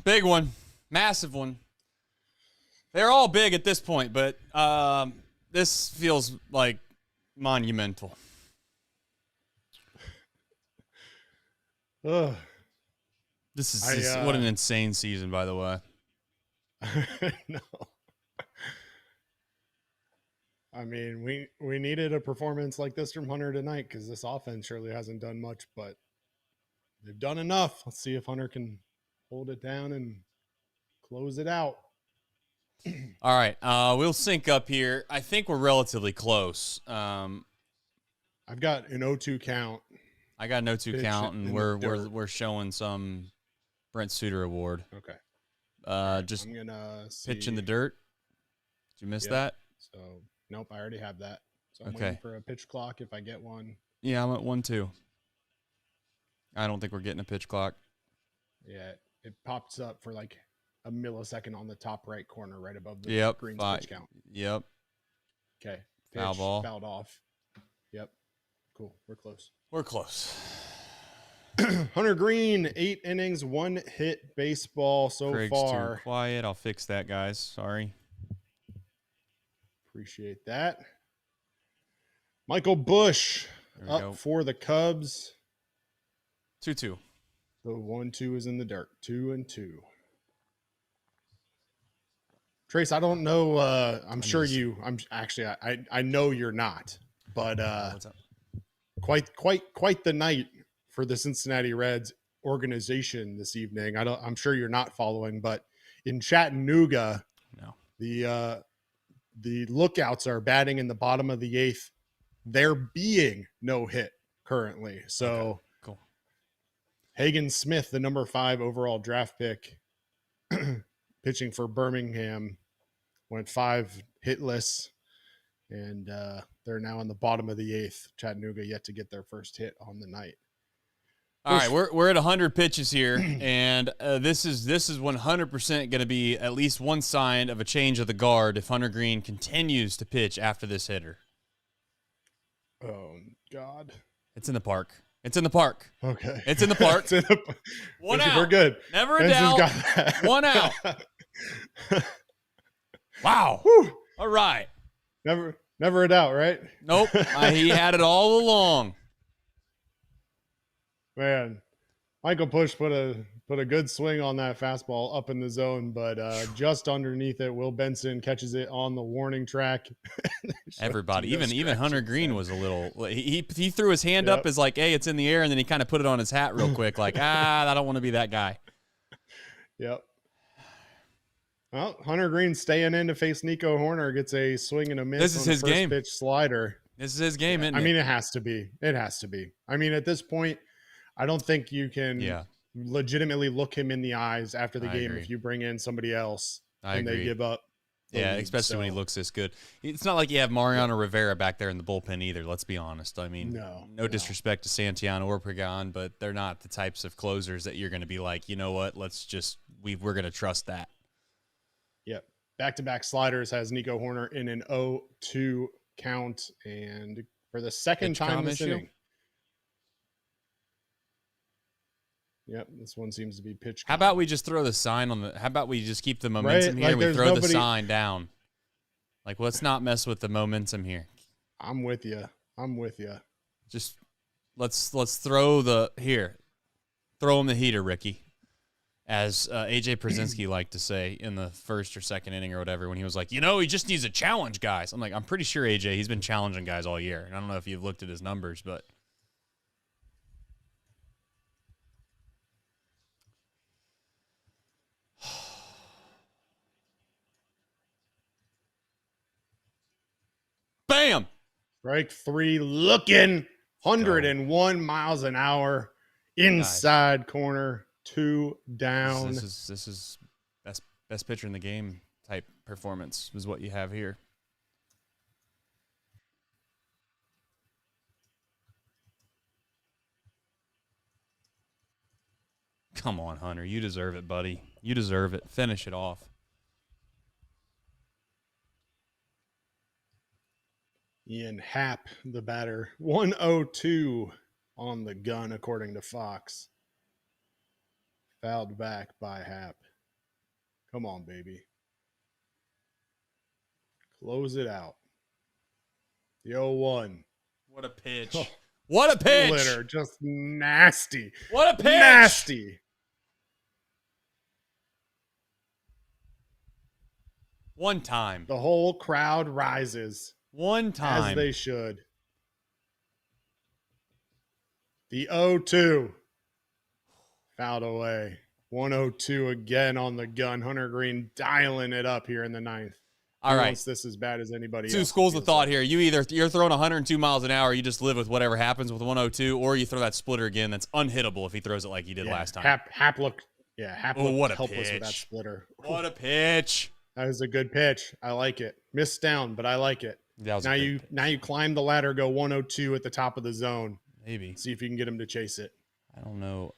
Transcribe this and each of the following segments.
Big one. Massive one. They're all big at this point, but this feels like monumental. Ugh. This is what an insane season, by the way. No. I mean, we needed a performance like this from Hunter tonight because this offense surely hasn't done much, but they've done enough. Let's see if Hunter can hold it down and close it out. All right, we'll sync up here. I think we're relatively close. I've got an 0-2 count. I got an 0-2 count, and we're showing some Brent Suter award. Okay. Just I'm gonna pitch in the dirt. Did you miss that? So nope, I already have that. So I'm Okay. waiting for a pitch clock if I get one. Yeah, I'm at 1-2. I don't think we're getting a pitch clock. Yeah, it pops up for like a millisecond on the top right corner, right above the green pitch count. Yep. Okay. Foul ball. Fouled off. Yep. Cool. We're close. We're close. Hunter Greene, 8 innings, 1 hit baseball so Craig's far. too quiet. I'll fix that, guys. Sorry. Appreciate that. Michael Busch up go. for the Cubs. 2-2. The 1-2 is in the dirt. 2-2. Trace, I don't know. I'm I know you're not, but What's up? quite the night for the Cincinnati Reds organization this evening. I'm sure you're not following, but in Chattanooga, No. the Lookouts are batting in the bottom of the 8th. They're being no hit currently. So Okay, cool. Hagen Smith, the number 5 overall draft pick, pitching for Birmingham, went 5 hitless, and they're now in the bottom of the 8th. Chattanooga yet to get their first hit on the night. All right, we're at 100 pitches here, and this is 100% going to be at least one sign of a change of the guard if Hunter Greene continues to pitch after this hitter. Oh, God. It's in the park. It's in the park. Okay. It's in the park. One out. We're good. Never a doubt. One out. Wow. Whew. All right. Never a doubt, right? Nope. He had it all along. Man, Michael Busch put a good swing on that fastball up in the zone, but just underneath it, Will Benson catches it on the warning track. Everybody, even Hunter Greene was a little. He threw his hand up as like, hey, it's in the air, and then he kind of put it on his hat real quick, like, I don't want to be that guy. Yep. Well, Hunter Greene staying in to face Nico Horner, gets a swing and a miss. This is his game. Pitch slider. This is his game, isn't it? I mean, it has to be. It has to be. I mean, at this point, I don't think you can legitimately look him in the eyes after the game if you bring in somebody else and they give up. Yeah, especially when he looks this good. It's not like you have Mariano Rivera back there in the bullpen either, let's be honest. I mean, no disrespect to Santiago or Pagan, but they're not the types of closers that you're going to be like, you know what, we're going to trust that. Yep. Back-to-back sliders has Nico Horner in an 0-2 count, and for the second time this inning. Yep, this one seems to be pitch. How about we just throw the sign on the? How about we just keep the momentum here? Like, we throw the sign down. Like, let's not mess with the momentum here. I'm with you. Just let's throw throw him the heater, Ricky, as AJ Przinsky liked to say in the first or second inning or whatever, when he was like, he just needs to challenge guys. I'm like, I'm pretty sure AJ, he's been challenging guys all year, and I don't know if you've looked at his numbers, but. Bam! Strike 3 looking 101 miles an hour inside corner, 2 down. This is best pitcher in the game type performance is what you have here. Come on, Hunter. You deserve it, buddy. You deserve it. Finish it off. Ian Happ, the batter, 102 on the gun, according to Fox. Fouled back by Happ. Come on, baby. Close it out. The 0-1. What a pitch. Oh, what a pitch. Splitter, just nasty. What a pitch. Nasty. One time. The whole crowd rises. One time. As they should. The 0-2. Fouled away. 102 again on the gun. Hunter Greene dialing it up here in the ninth. All right. This as bad as anybody else. Two schools of thought here. You're throwing 102 miles an hour. You just live with whatever happens with 102, or you throw that splitter again. That's unhittable if he throws it like he did last time. Hap looked helpless pitch. with that splitter. What a pitch. That was a good pitch. I like it. Missed down, but I like it. Now you climb the ladder, go 102 at the top of the zone. Maybe. See if you can get him to chase it. I don't know.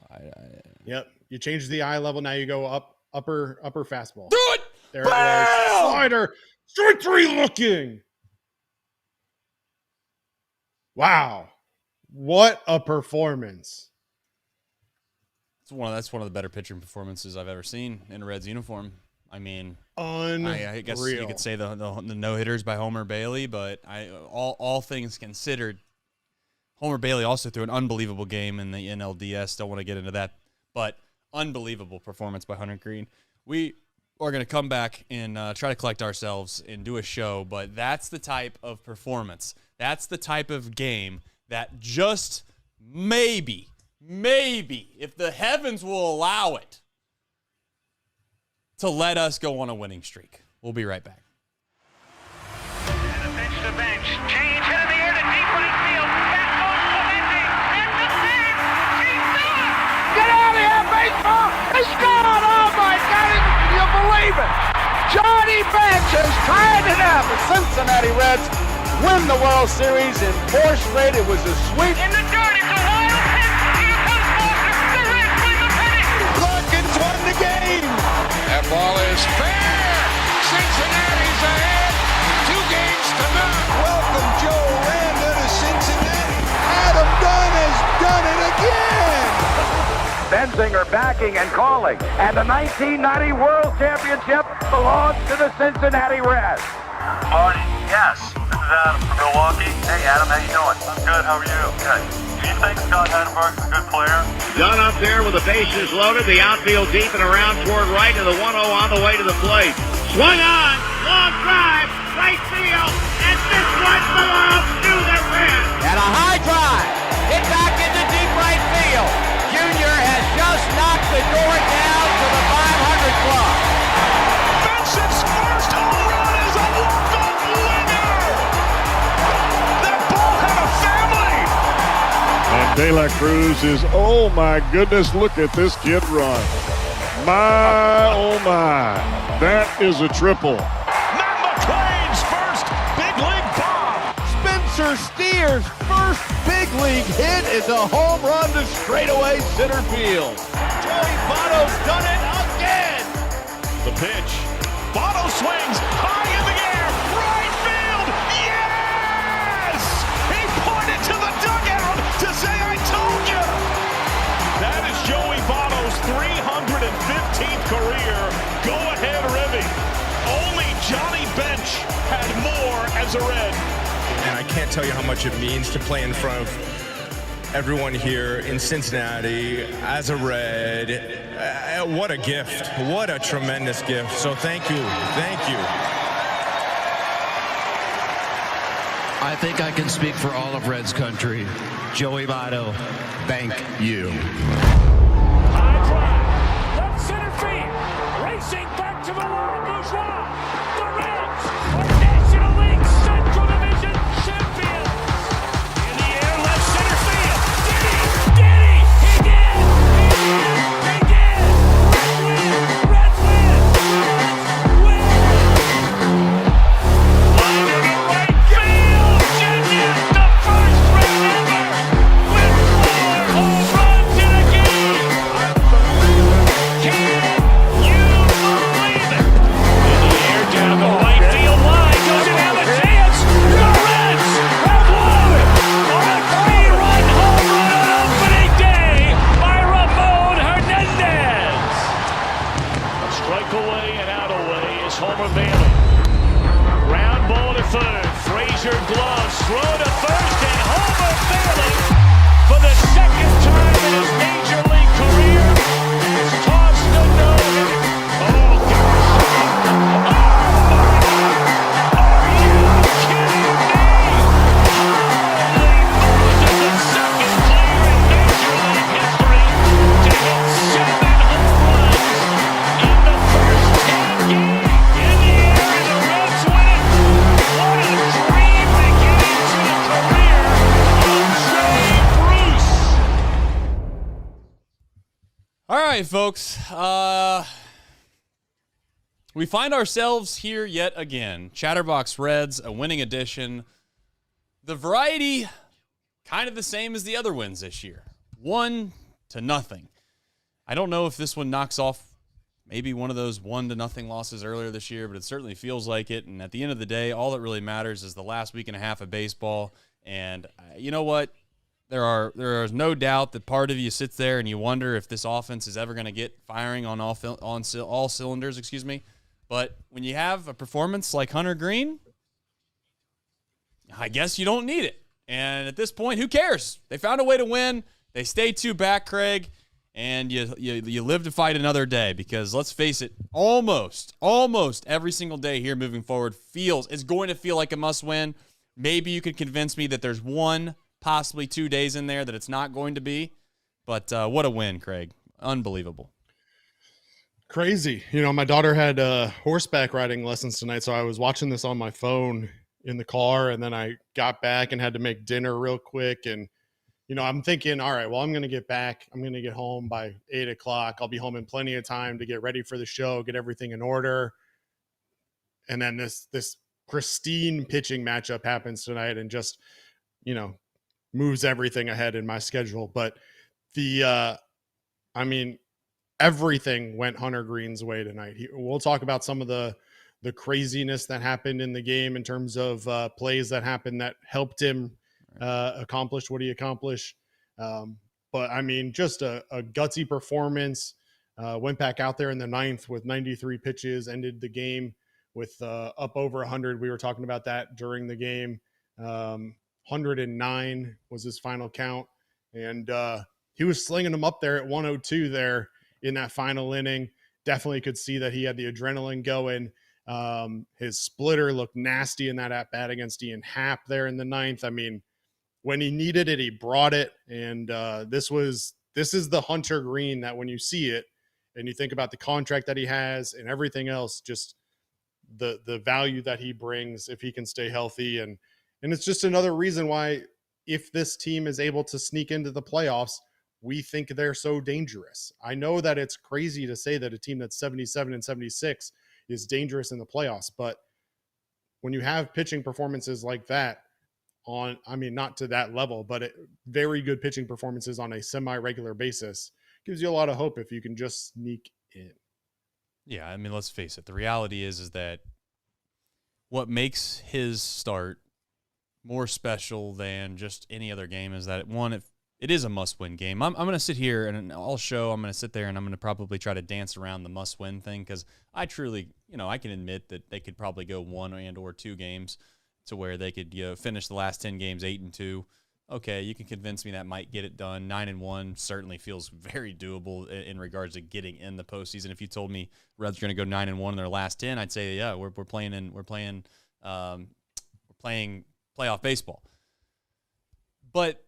Yep. You change the eye level. Now you go upper fastball. Do it. There it was. Slider. Strike three looking. Wow. What a performance. That's one of the better pitching performances I've ever seen in a Reds uniform. I mean, I guess you could say the no-hitters by Homer Bailey, but all things considered, Homer Bailey also threw an unbelievable game in the NLDS. Don't want to get into that, but unbelievable performance by Hunter Greene. We are going to come back and try to collect ourselves and do a show, but that's the type of performance. That's the type of game that just maybe, if the heavens will allow it, to let us go on a winning streak. We'll be right back. And a bench to bench. Change hit in the air to deep right field. That goes Clemente. And the save. He's done it. Get out of here, baseball. It's gone. Oh, my God. Can you believe it? Johnny Bench has tied it up. The Cincinnati Reds win the World Series in 4 straight. It was a sweep. In the dirt. It's a wild pitch. Here comes Foster. The Reds win the pennant. Larkins won the game. That ball is fair. Cincinnati's ahead. 2 games to none. Welcome, Joe Randa to Cincinnati. Adam Dunn has done it again. Benzinger backing and calling. And the 1990 World Championship belongs to the Cincinnati Reds. Marty, yes. This is Adam from Milwaukee. Hey, Adam, how you doing? I'm good. How are you? Good. Do you think Scott Chatterbox is a good player? Dunn up there with the bases loaded, the outfield deep and around toward right, and the 1-0 on the way to the plate. Swung on, long drive, right field, and this one belongs to the Reds. And a high drive, hit back into deep right field. Junior has just knocked the door down to the 500 club. Benson's first home run is a walk-off winner. That ball had a family. And De La Cruz is, oh my goodness, look at this kid run. My, oh my, that is a triple. Matt McClain's first big league bomb. Spencer Steer's first big league hit is a home run to straightaway center field. Joey Votto's done it again. The pitch. Votto swings high in the air. Right field. Yes! He pointed to the dugout to say, I told you. That is Joey Votto's 315th career go-ahead ribby. Only Johnny Bench had more as a Red. And I can't tell you how much it means to play in front of everyone here in Cincinnati as a Red. What a gift. What a tremendous gift. So thank you. Thank you. I think I can speak for all of Reds country. Joey Votto, thank you. High drive, left center field, racing back to the Laurent Bourgeois. The Reds are National League Central Division champions. In the air, left center field. Did he? He did! He did! Reds win! Reds win! Line to the right field. Genius, the first Red ever with 4 home runs in a game. Struck away and out away is Homer Bailey. Ground ball to third. Frazier gloves. Throw to first, and Homer Bailey, for the second time in his major league career, has tossed a no-hitter. Oh, gosh. Oh, are you kidding me? Holy Moses, the second player in major league history to hit 7 home runs in the first 10 games. In the air, and the Reds win it. What a dream beginning to the career of Jay Bruce. All right, folks. We find ourselves here yet again. Chatterbox Reds, a winning edition. The variety, kind of the same as the other wins this year. 1-0. I don't know if this one knocks off maybe one of those 1-0 losses earlier this year, but it certainly feels like it. And at the end of the day, all that really matters is the last week and a half of baseball. And you know what? There is no doubt that part of you sits there and you wonder if this offense is ever going to get firing on all cylinders. Excuse me. But when you have a performance like Hunter Greene, I guess you don't need it. And at this point, who cares? They found a way to win. They stay 2 back, Craig, and you live to fight another day. Because let's face it, almost every single day here moving forward is going to feel like a must-win. Maybe you could convince me that there's 1, possibly 2 days in there that it's not going to be. But what a win, Craig. Unbelievable. Crazy. My daughter had horseback riding lessons tonight, so I was watching this on my phone in the car, and then I got back and had to make dinner real quick. And, I'm thinking, all right, well, I'm going to get back. I'm going to get home by 8 o'clock. I'll be home in plenty of time to get ready for the show, get everything in order. And then this pristine pitching matchup happens tonight and just, moves everything ahead in my schedule. But everything went Hunter Greene's way tonight. We'll talk about some of the craziness that happened in the game in terms of plays that happened that helped him accomplish what he accomplished. But just a gutsy performance. Went back out there in the 9th with 93 pitches, ended the game with up over 100. We were talking about that during the game. 109 was his final count. And he was slinging them up there at 102 there in that final inning. Definitely could see that he had the adrenaline going. His splitter looked nasty in that at-bat against Ian Happ there in the 9th. When he needed it, he brought it. And this is the Hunter Greene that when you see it and you think about the contract that he has and everything else, just the value that he brings if he can stay healthy. And it's just another reason why, if this team is able to sneak into the playoffs, we think they're so dangerous. I know that it's crazy to say that a team that's 77-76 is dangerous in the playoffs, but when you have pitching performances like that not to that level, but very good pitching performances on a semi-regular basis, gives you a lot of hope if you can just sneak in. Yeah, let's face it. The reality is that what makes his start more special than just any other game is that, one, it is a must-win game. I'm going to sit here and all show I'm going to sit there and I'm going to probably try to dance around the must-win thing because I truly, I can admit that they could probably go 1 and/or 2 games to where they could finish the last 10 games 8-2. Okay, you can convince me that might get it done. 9-1 certainly feels very doable in regards to getting in the postseason. If you told me Reds are going to go 9-1 in their last 10, I'd say we're playing playoff baseball. But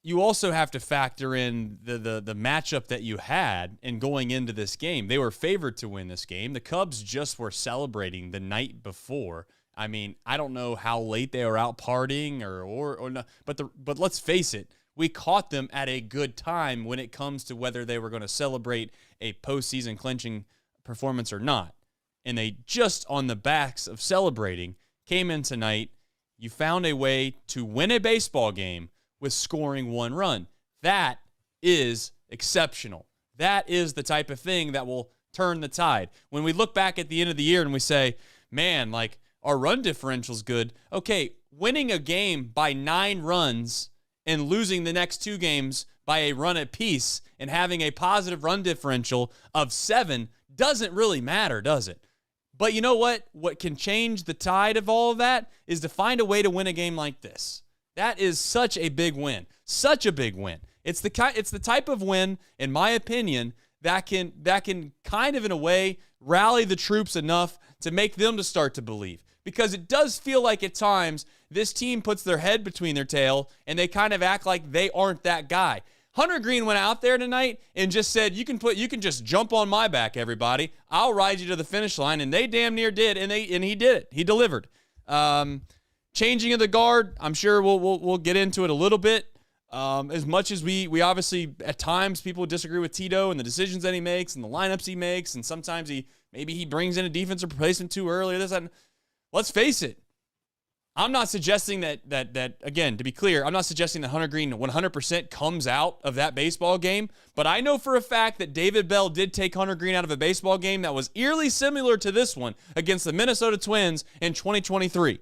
you also have to factor in the matchup that you had in going into this game. They were favored to win this game. The Cubs just were celebrating the night before. I don't know how late they were out partying or not, but let's face it, we caught them at a good time when it comes to whether they were going to celebrate a postseason clinching performance or not. And they just on the backs of celebrating came in tonight. You found a way to win a baseball game with scoring 1 run. That is exceptional. That is the type of thing that will turn the tide. When we look back at the end of the year and we say, man, our run differential's good. Okay, winning a game by 9 runs and losing the next 2 games by a run apiece and having a positive run differential of 7 doesn't really matter, does it? But you know what? What can change the tide of all of that is to find a way to win a game like this. That is such a big win. Such a big win. It's the type of win, in my opinion, that can kind of, in a way, rally the troops enough to make them to start to believe. Because it does feel like at times this team puts their head between their tail and they kind of act like they aren't that guy. Hunter Greene went out there tonight and just said, you can just jump on my back, everybody. I'll ride you to the finish line. And they damn near did, and he did it. He delivered. Changing of the guard, I'm sure we'll get into it a little bit. As much as we obviously, at times, people disagree with Tito and the decisions that he makes and the lineups he makes, and sometimes maybe he brings in a defensive replacement too early. Let's face it. I'm not suggesting that again, to be clear, I'm not suggesting that Hunter Greene 100% comes out of that baseball game, but I know for a fact that David Bell did take Hunter Greene out of a baseball game that was eerily similar to this one against the Minnesota Twins in 2023.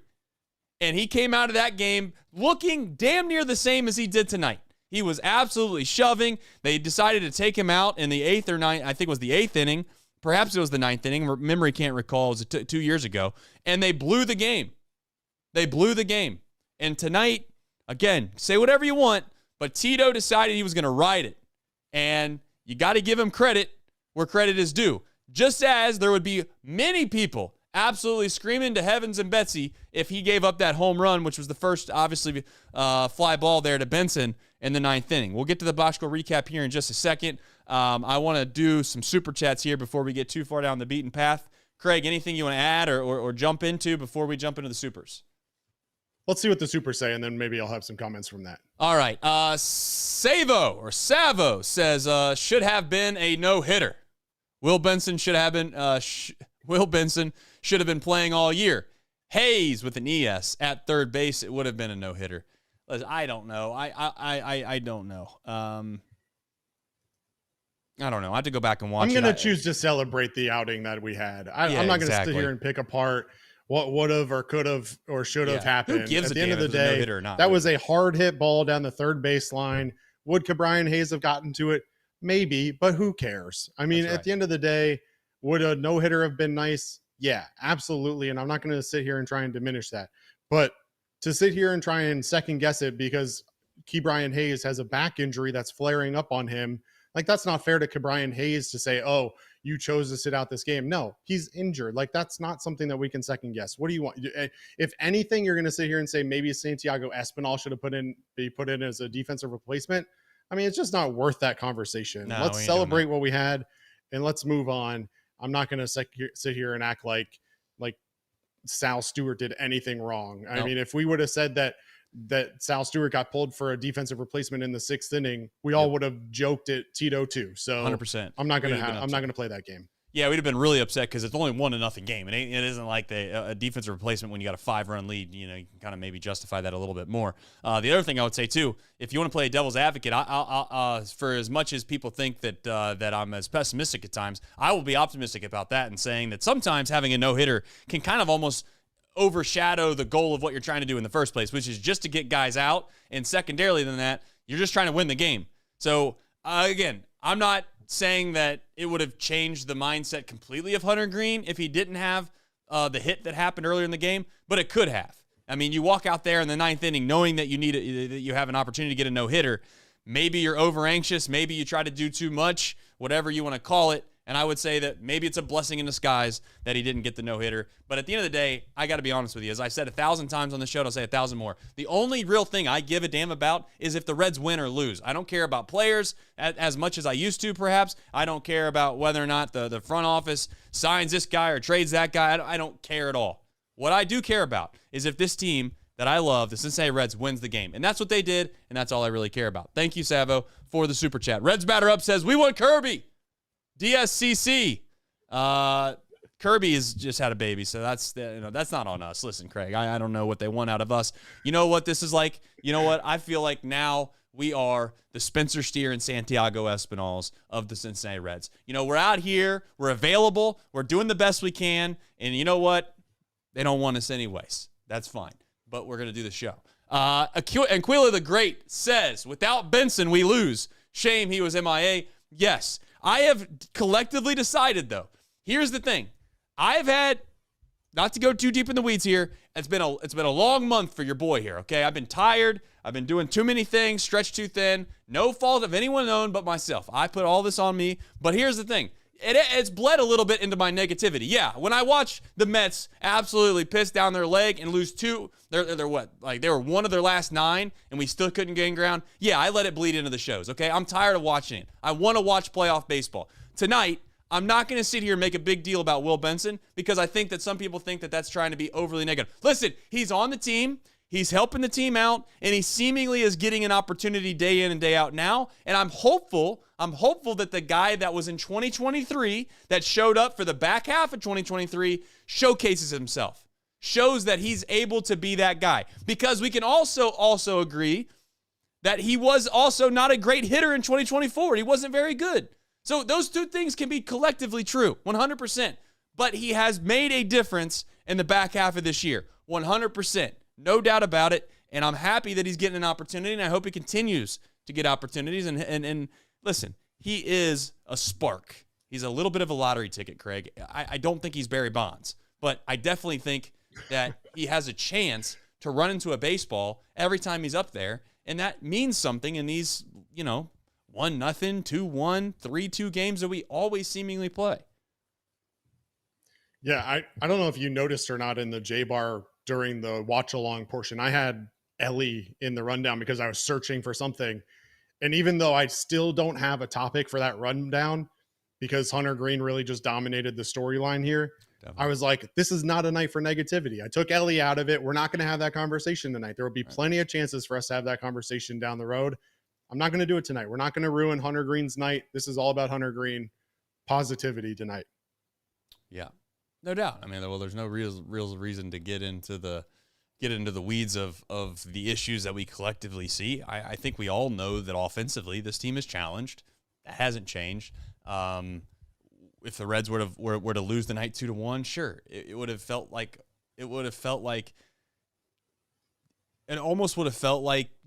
And he came out of that game looking damn near the same as he did tonight. He was absolutely shoving. They decided to take him out in the 8th or 9th, I think it was the 8th inning. Perhaps it was the 9th inning. Memory can't recall. It was 2 years ago. And they blew the game. They blew the game. And tonight, again, say whatever you want, but Tito decided he was going to ride it. And you got to give him credit where credit is due. Just as there would be many people absolutely screaming to heavens and Betsy if he gave up that home run, which was the first, obviously, fly ball there to Benson in the 9th inning. We'll get to the Boschko recap here in just a second. I want to do some super chats here before we get too far down the beaten path. Craig, anything you want to add or jump into before we jump into the supers? Let's see what the supers say, and then maybe I'll have some comments from that. All right. Savo says should have been a no-hitter. Will Benson should have been playing all year. Hayes with an ES at third base. It would have been a no-hitter. I don't know. I don't know. I don't know. I have to go back and watch. I'm going to choose to celebrate the outing that we had. I'm not going to sit here and pick apart what would have or could have or should have happened. Who gives At the end of the day, that was a hard hit ball down the third baseline. Would Brian Hayes have gotten to it? Maybe, but who cares? I mean, at the end of the day, would a no-hitter have been nice? Yeah, absolutely. And I'm not going to sit here and try and diminish that. But to sit here and try and second guess it because Brian Hayes has a back injury that's flaring up on him, like that's not fair to Brian Hayes to say, oh, you chose to sit out this game. No, he's injured. Like that's not something that we can second guess. What do you want? If anything, you're going to sit here and say maybe Santiago Espinal should have be put in as a defensive replacement. I mean, it's just not worth that conversation. No, let's celebrate what we had and let's move on. I'm not going to sit here and act like Sal Stewart did anything wrong. I mean, if we would have said that Sal Stewart got pulled for a defensive replacement in the 6th inning, we all would have joked at Tito too. So 100%. I'm not going to play that game. Yeah, we'd have been really upset because it's only 1-0 game. It isn't like a defensive replacement when you got a 5-run lead. You know, you can kind of maybe justify that a little bit more. The other thing I would say too, if you want to play devil's advocate, for as much as people think that I'm as pessimistic at times, I will be optimistic about that and saying that sometimes having a no-hitter can kind of almost overshadow the goal of what you're trying to do in the first place, which is just to get guys out. And secondarily than that, you're just trying to win the game. So again, I'm not saying that it would have changed the mindset completely of Hunter Greene if he didn't have the hit that happened earlier in the game, but it could have. I mean, you walk out there in the 9th inning knowing that that you have an opportunity to get a no-hitter. Maybe you're over anxious. Maybe you try to do too much, whatever you want to call it. And I would say that maybe it's a blessing in disguise that he didn't get the no-hitter. But at the end of the day, I got to be honest with you. As I said 1,000 times on the show, and I'll say 1,000 more. The only real thing I give a damn about is if the Reds win or lose. I don't care about players as much as I used to, perhaps. I don't care about whether or not the front office signs this guy or trades that guy. I don't care at all. What I do care about is if this team that I love, the Cincinnati Reds, wins the game. And that's what they did, and that's all I really care about. Thank you, Savo, for the super chat. Reds batter up says, we want Kirby. DSCC. Kirby has just had a baby, so that's not on us. Listen, Craig, I don't know what they want out of us. You know what this is like? You know what? I feel like now we are the Spencer Steer and Santiago Espinals of the Cincinnati Reds. You know, we're out here, we're available, we're doing the best we can, and you know what? They don't want us anyways. That's fine, but we're going to do the show. Aquila the Great says, without Benson, we lose. Shame he was MIA. Yes. I have collectively decided, though. Here's the thing. I've had, not to go too deep in the weeds here, it's been a long month for your boy here, okay? I've been tired. I've been doing too many things, stretched too thin. No fault of anyone known but myself. I put all this on me. But here's the thing. It's bled a little bit into my negativity. Yeah, when I watch the Mets absolutely piss down their leg and lose two, they're what? Like they were one of their last 9 and we still couldn't gain ground. Yeah, I let it bleed into the shows, okay? I'm tired of watching it. I want to watch playoff baseball. Tonight, I'm not going to sit here and make a big deal about Will Benson because I think that some people think that that's trying to be overly negative. Listen, he's on the team. He's helping the team out, and he seemingly is getting an opportunity day in and day out now. And I'm hopeful that the guy that was in 2023 that showed up for the back half of 2023 showcases himself, shows that he's able to be that guy. Because we can also agree that he was also not a great hitter in 2024. He wasn't very good. So those two things can be collectively true, 100%. But he has made a difference in the back half of this year, 100%. No doubt about it, and I'm happy that he's getting an opportunity, and I hope he continues to get opportunities. And listen, he is a spark. He's a little bit of a lottery ticket, Craig. I don't think he's Barry Bonds, but I definitely think that he has a chance to run into a baseball every time he's up there, and that means something in these, 1-0, 2-1, 3-2 games that we always seemingly play. Yeah, I don't know if you noticed or not in the J-Bar during the watch-along portion, I had Ellie in the rundown because I was searching for something. And even though I still don't have a topic for that rundown because Hunter Greene really just dominated the storyline here, definitely. I was like, this is not a night for negativity. I took Ellie out of it. We're not going to have that conversation tonight. There will be plenty of chances for us to have that conversation down the road. I'm not going to do it tonight. We're not going to ruin Hunter Greene's night. This is all about Hunter Greene. Positivity tonight. Yeah. No doubt. I mean, well, there's no real reason to get into the weeds of the issues that we collectively see. I think we all know that offensively this team is challenged. That hasn't changed. If the Reds were to lose the night 2-1, sure, it would have felt like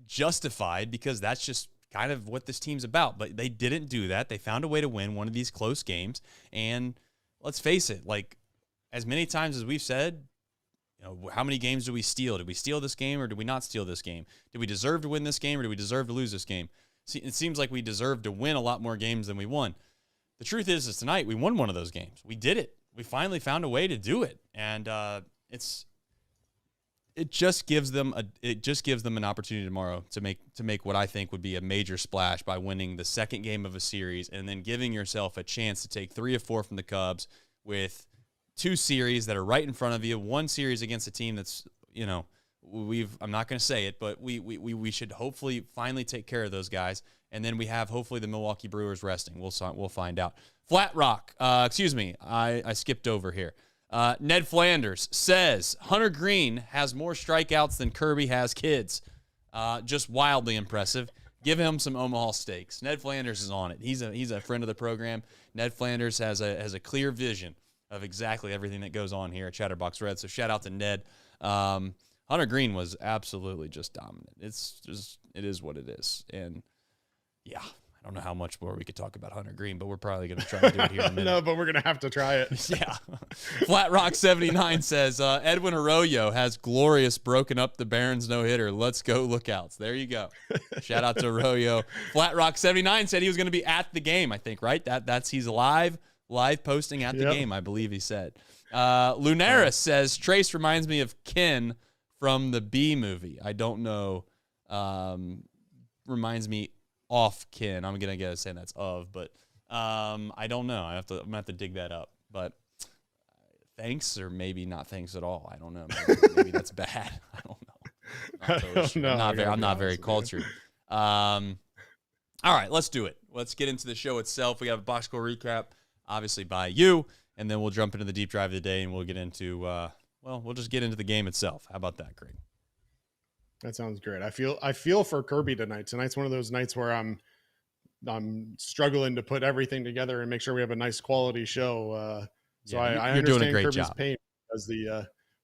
justified because that's just kind of what this team's about. But they didn't do that. They found a way to win one of these close games. And let's face it, like, as many times as we've said, how many games do we steal? Did we steal this game or did we not steal this game? Did we deserve to win this game or did we deserve to lose this game? See, it seems like we deserve to win a lot more games than we won. The truth is tonight we won one of those games. We did it. We finally found a way to do it, and it just gives them an opportunity tomorrow to make what I think would be a major splash by winning the second game of a series and then giving yourself a chance to take 3 or 4 from the Cubs with 2 series that are right in front of you, 1 series against a team that's, I'm not going to say it, but we should hopefully finally take care of those guys. And then we have hopefully the Milwaukee Brewers resting. We'll find out. Flat Rock, I skipped over here. Ned Flanders says Hunter Greene has more strikeouts than Kirby has kids. Just wildly impressive. Give him some Omaha steaks. Ned Flanders is on it. He's a friend of the program. Ned Flanders has a clear vision of exactly everything that goes on here at Chatterbox Red. So shout out to Ned. Hunter Greene was absolutely just dominant. It is what it is. And yeah, I don't know how much more we could talk about Hunter Greene, but we're probably going to try to do it here in a minute. No, but we're going to have to try it. Yeah. Flat Rock 79 says, Edwin Arroyo has glorious broken up the Barons no-hitter. Let's go Lookouts. There you go. Shout out to Arroyo. Flat Rock 79 said he was going to be at the game, I think, right? He's live posting at the game, I believe he said. Lunaris says, Trace reminds me of Ken from the Bee movie. I don't know. Reminds me off Ken. I'm going to guess saying that's of, but I don't know. I'm going to have to dig that up. But thanks or maybe not thanks at all. I don't know. Maybe that's bad. I don't know. Totally sure. I'm not very cultured. All right, let's do it. Let's get into the show itself. We have a box score recap, obviously by you, and then we'll jump into the deep drive of the day, and we'll get into we'll just get into the game itself. How about that, Craig? That sounds great. I feel for Kirby tonight. Tonight's one of those nights where I'm struggling to put everything together and make sure we have a nice quality show. I understand doing a great Kirby's job. Pain as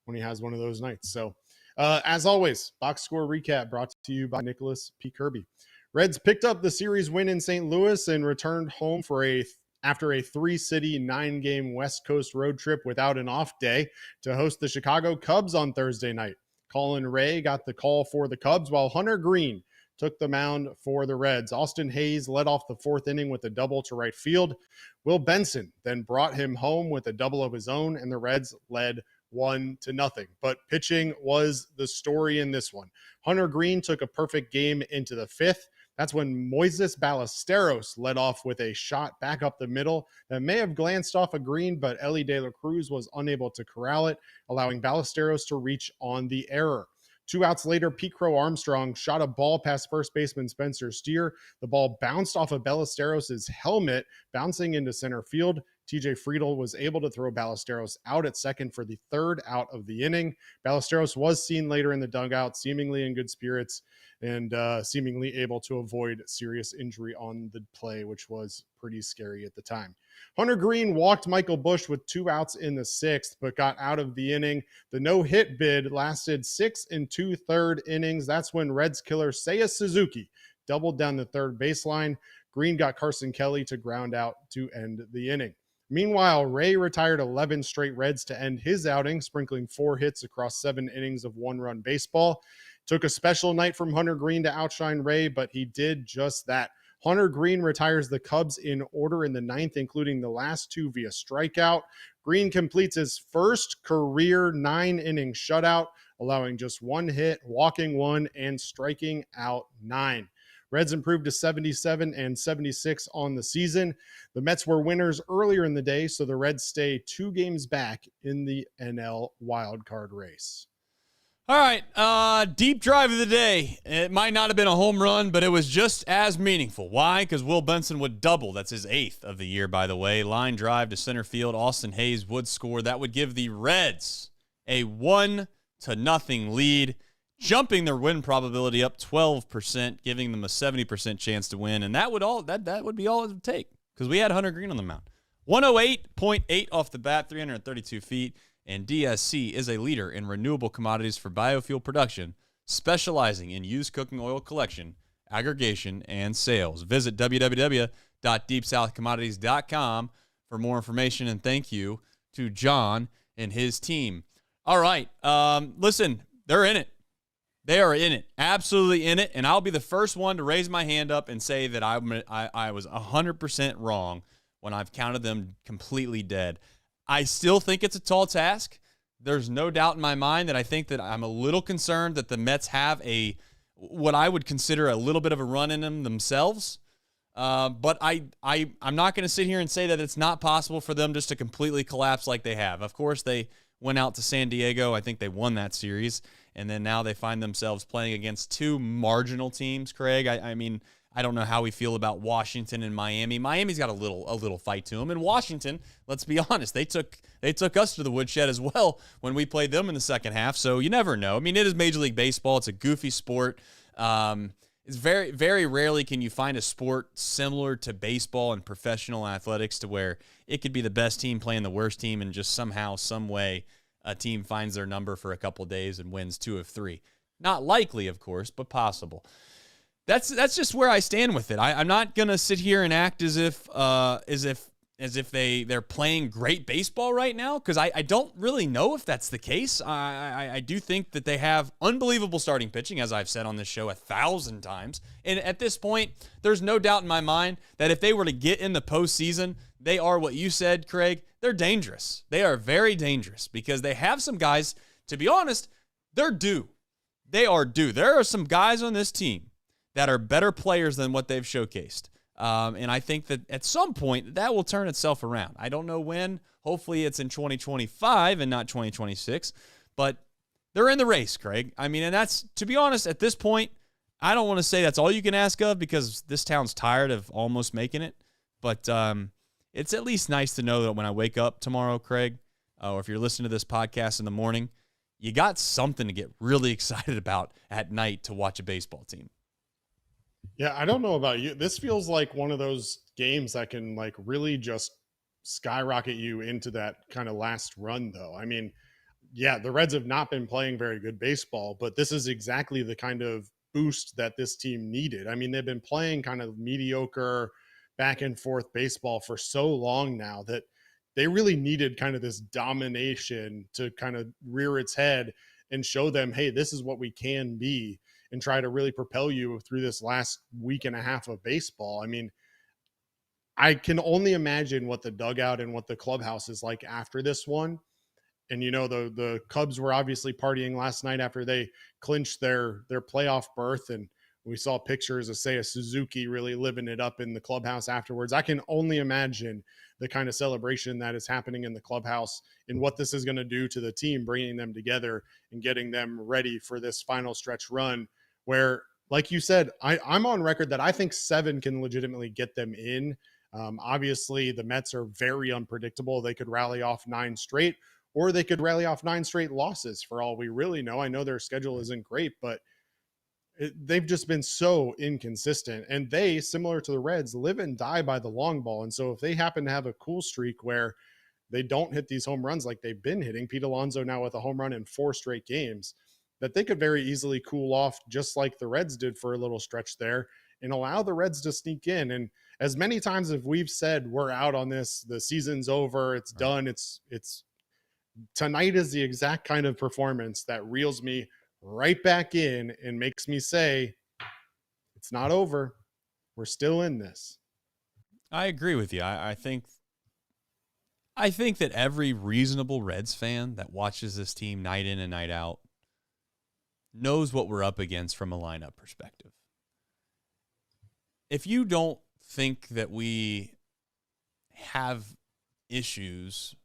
when he has one of those nights. So As always, box score recap brought to you by Nicholas P. Kirby. Reds picked up the series win in St. Louis and returned home after a 3-city, 9-game West Coast road trip without an off day to host the Chicago Cubs on Thursday night. Colin Ray got the call for the Cubs, while Hunter Greene took the mound for the Reds. Austin Hayes led off the 4th inning with a double to right field. Will Benson then brought him home with a double of his own, and the Reds led 1-0. But pitching was the story in this one. Hunter Greene took a perfect game into the 5th. That's when Moises Ballesteros led off with a shot back up the middle that may have glanced off a Greene, but Elly De La Cruz was unable to corral it, allowing Ballesteros to reach on the error. 2 outs later, Pete Crow Armstrong shot a ball past first baseman Spencer Steer. The ball bounced off of Ballesteros' helmet, bouncing into center field. TJ Friedel was able to throw Ballesteros out at second for the 3rd out of the inning. Ballesteros was seen later in the dugout, seemingly in good spirits and seemingly able to avoid serious injury on the play, which was pretty scary at the time. Hunter Greene walked Michael Busch with 2 outs in the 6th, but got out of the inning. The no-hit bid lasted 6 2/3 innings. That's when Reds killer Seiya Suzuki doubled down the third baseline. Greene got Carson Kelly to ground out to end the inning. Meanwhile, Ray retired 11 straight Reds to end his outing, sprinkling 4 hits across 7 innings of one-run baseball. Took a special night from Hunter Greene to outshine Ray, but he did just that. Hunter Greene retires the Cubs in order in the 9th, including the last 2 via strikeout. Greene completes his first career 9-inning shutout, allowing just 1 hit, walking 1, and striking out 9. Reds improved to 77 and 76 on the season. The Mets were winners earlier in the day, so the Reds stay 2 games back in the NL wildcard race. All right, deep drive of the day. It might not have been a home run, but it was just as meaningful. Why? Because Will Benson would double. That's his 8th of the year, by the way. Line drive to center field. Austin Hayes would score. That would give the Reds a 1-0 lead, jumping their win probability up 12%, giving them a 70% chance to win. And that would be all it would take, because we had Hunter Greene on the mound. 108.8 off the bat, 332 feet. And DSC is a leader in renewable commodities for biofuel production, specializing in used cooking oil collection, aggregation, and sales. Visit www.deepsouthcommodities.com for more information, and thank you to John and his team. All right, listen, they're in it. They are in it, absolutely in it, and I'll be the first one to raise my hand up and say that I was 100% wrong when I've counted them completely dead. I still think it's a tall task. There's no doubt in my mind that I think that I'm a little concerned that the Mets have what I would consider a little bit of a run in them themselves. But I'm not going to sit here and say that it's not possible for them just to completely collapse like they have. Of course, they went out to San Diego. I think they won that series. And then now they find themselves playing against 2 marginal teams, Craig. I mean, I don't know how we feel about Washington and Miami. Miami's got a little fight to them. And Washington, let's be honest, they took us to the woodshed as well when we played them in the second half. So you never know. I mean, it is Major League Baseball. It's a goofy sport. It's very, very rarely can you find a sport similar to baseball and professional athletics to where it could be the best team playing the worst team, and just somehow, some way, a team finds their number for a couple of days and wins 2 of 3. Not likely, of course, but possible. That's just where I stand with it. I'm not gonna sit here and act as if they're playing great baseball right now, because I don't really know if that's the case. I do think that they have unbelievable starting pitching, as I've said on this show 1,000 times. And at this point, there's no doubt in my mind that if they were to get in the postseason, they are what you said, Craig. They're dangerous. They are very dangerous because they have some guys, to be honest, they're due. They are due. There are some guys on this team that are better players than what they've showcased. And I think that at some point that will turn itself around. I don't know when. Hopefully it's in 2025 and not 2026. But they're in the race, Craig. I mean, and that's, to be honest, at this point, I don't want to say that's all you can ask of, because this town's tired of almost making it. But it's at least nice to know that when I wake up tomorrow, Craig, or if you're listening to this podcast in the morning, you got something to get really excited about at night to watch a baseball team. Yeah, I don't know about you. This feels like one of those games that can really just skyrocket you into that kind of last run, though. I mean, yeah, the Reds have not been playing very good baseball, but this is exactly the kind of boost that this team needed. I mean, they've been playing kind of mediocre back and forth baseball for so long now that they really needed kind of this domination to kind of rear its head and show them, hey, this is what we can be, and try to really propel you through this last week and a half of baseball. I mean, I can only imagine what the dugout and what the clubhouse is like after this one. And, you know, the Cubs were obviously partying last night after they clinched their playoff berth. And we saw pictures of Seiya Suzuki really living it up in the clubhouse afterwards. I can only imagine the kind of celebration that is happening in the clubhouse and what this is going to do to the team, bringing them together and getting them ready for this final stretch run where, like you said, I'm on record that I think 7 can legitimately get them in. Obviously, the Mets are very unpredictable. They could rally off 9 straight, or they could rally off 9 straight losses for all we really know. I know their schedule isn't great, but they've just been so inconsistent. And they, similar to the Reds, live and die by the long ball. And so if they happen to have a cool streak where they don't hit these home runs like they've been hitting, Pete Alonso now with a home run in 4 straight games, that they could very easily cool off just like the Reds did for a little stretch there and allow the Reds to sneak in. And as many times as we've said, we're out on this, the season's over, it's done, it's tonight is the exact kind of performance that reels me right back in and makes me say, it's not over. We're still in this. I agree with you. I think that every reasonable Reds fan that watches this team night in and night out knows what we're up against from a lineup perspective. If you don't think that we have issues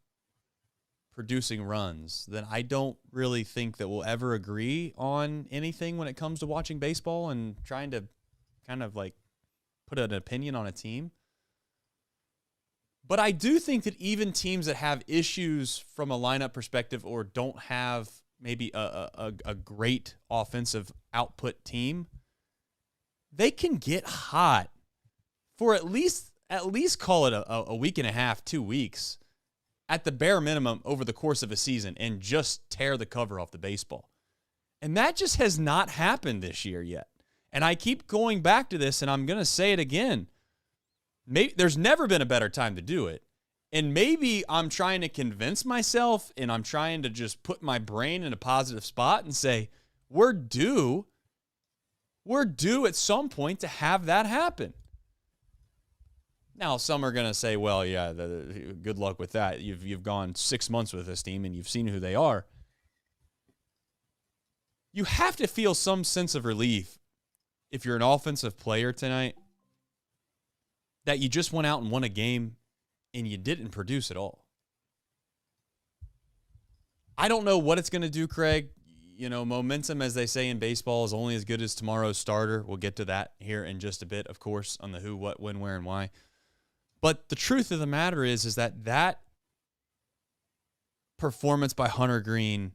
producing runs, then I don't really think that we'll ever agree on anything when it comes to watching baseball and trying to kind of like put an opinion on a team. But I do think that even teams that have issues from a lineup perspective or don't have maybe a great offensive output team, they can get hot for at least call it a week and a half, 2 weeks, at the bare minimum over the course of a season and just tear the cover off the baseball. And that just has not happened this year yet. And I keep going back to this, and I'm going to say it again. There's never been a better time to do it. And maybe I'm trying to convince myself and I'm trying to just put my brain in a positive spot and say, we're due at some point to have that happen. Now, some are going to say, well, yeah, good luck with that. You've gone 6 months with this team and you've seen who they are. You have to feel some sense of relief if you're an offensive player tonight that you just went out and won a game and you didn't produce at all. I don't know what it's going to do, Craig. You know, momentum, as they say in baseball, is only as good as tomorrow's starter. We'll get to that here in just a bit, of course, on the who, what, when, where, and why. But the truth of the matter is that performance by Hunter Greene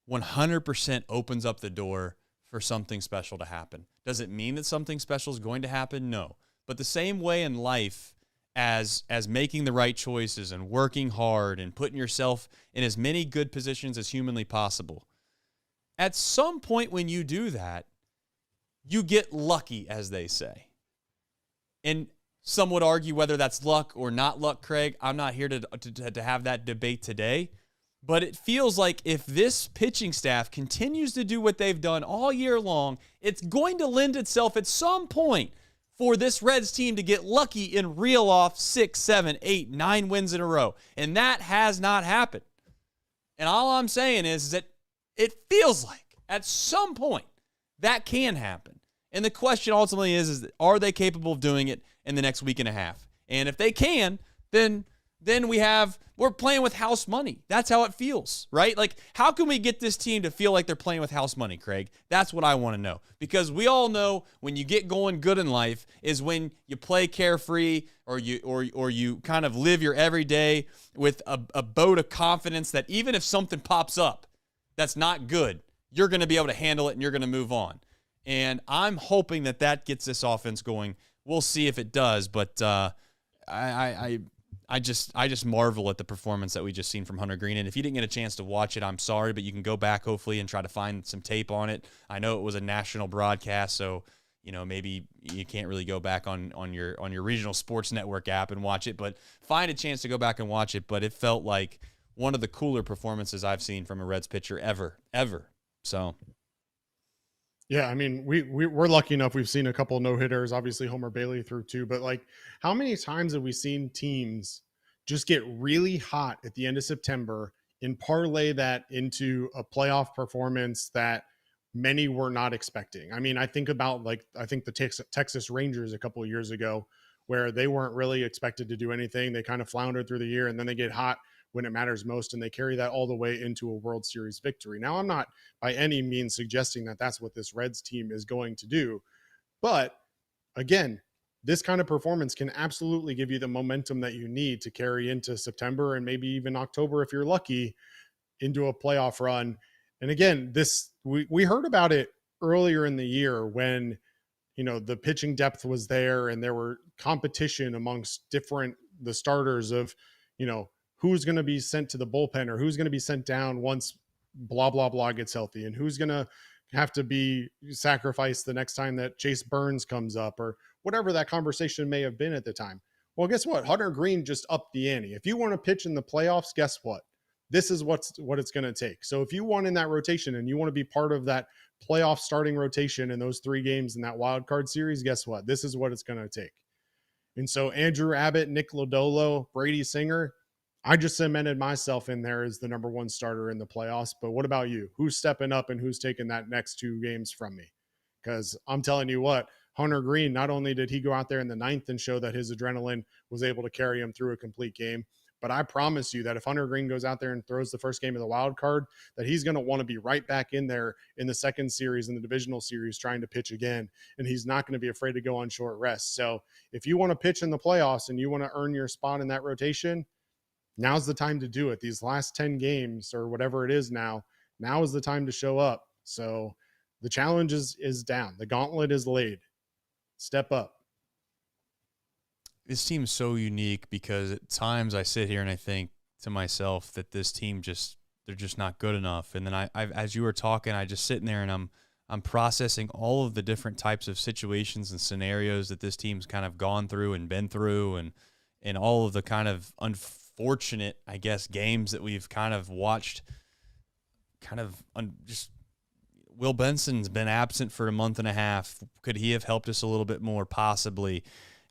100% opens up the door for something special to happen. Does it mean that something special is going to happen? No. But the same way in life as making the right choices and working hard and putting yourself in as many good positions as humanly possible, at some point when you do that, you get lucky, as they say. And some would argue whether that's luck or not luck, Craig. I'm not here to have that debate today. But it feels like if this pitching staff continues to do what they've done all year long, it's going to lend itself at some point for this Reds team to get lucky and reel off 6, 7, 8, 9 wins in a row. And that has not happened. And all I'm saying is that it feels like at some point that can happen. And the question ultimately is are they capable of doing it in the next week and a half? And if they can, then we're playing with house money. That's how it feels, right? Like, how can we get this team to feel like they're playing with house money, Craig? That's what I want to know. Because we all know when you get going good in life is when you play carefree or you kind of live your everyday with a boat of confidence that even if something pops up that's not good, you're going to be able to handle it and you're going to move on. And I'm hoping that gets this offense going. We'll see if it does, but I I just marvel at the performance that we just seen from Hunter Greene. And if you didn't get a chance to watch it, I'm sorry, but you can go back hopefully and try to find some tape on it. I know it was a national broadcast, so maybe you can't really go back on your regional sports network app and watch it, but find a chance to go back and watch it. But it felt like one of the cooler performances I've seen from a Reds pitcher ever. So. Yeah, I mean, we're lucky enough. We've seen a couple no-hitters. Obviously, Homer Bailey threw 2. But, like, how many times have we seen teams just get really hot at the end of September and parlay that into a playoff performance that many were not expecting? I mean, I think about, the Texas Rangers a couple of years ago where they weren't really expected to do anything. They kind of floundered through the year, and then they get hot when it matters most, and they carry that all the way into a World Series victory. Now, I'm not by any means suggesting that that's what this Reds team is going to do, but again, this kind of performance can absolutely give you the momentum that you need to carry into September and maybe even October, if you're lucky, into a playoff run. And again, we heard about it earlier in the year when, the pitching depth was there and there were competition amongst the starters of, who's going to be sent to the bullpen or who's going to be sent down once blah, blah, blah gets healthy, and who's going to have to be sacrificed the next time that Chase Burns comes up or whatever that conversation may have been at the time. Well, guess what? Hunter Greene just upped the ante. If you want to pitch in the playoffs, guess what? This is what it's going to take. So if you want in that rotation and you want to be part of that playoff starting rotation in those 3 games in that wild card series, guess what? This is what it's going to take. And so Andrew Abbott, Nick Lodolo, Brady Singer, I just cemented myself in there as the number 1 starter in the playoffs. But what about you? Who's stepping up and who's taking that next 2 games from me? Because I'm telling you what, Hunter Greene, not only did he go out there in the 9th and show that his adrenaline was able to carry him through a complete game, but I promise you that if Hunter Greene goes out there and throws the first game of the wild card, that he's going to want to be right back in there in the second series, in the divisional series, trying to pitch again. And he's not going to be afraid to go on short rest. So if you want to pitch in the playoffs and you want to earn your spot in that rotation, now's the time to do it. These last 10 games or whatever it is now is the time to show up. So the challenge is down. The gauntlet is laid. Step up. This team's so unique because at times I sit here and I think to myself that this team they're just not good enough. And then I as you were talking, I just sitting there and I'm processing all of the different types of situations and scenarios that this team's kind of gone through and been through, and all of the kind of unfortunate, I guess, games that we've kind of watched. Just Will Benson's been absent for a month and a half. Could he have helped us a little bit more? Possibly.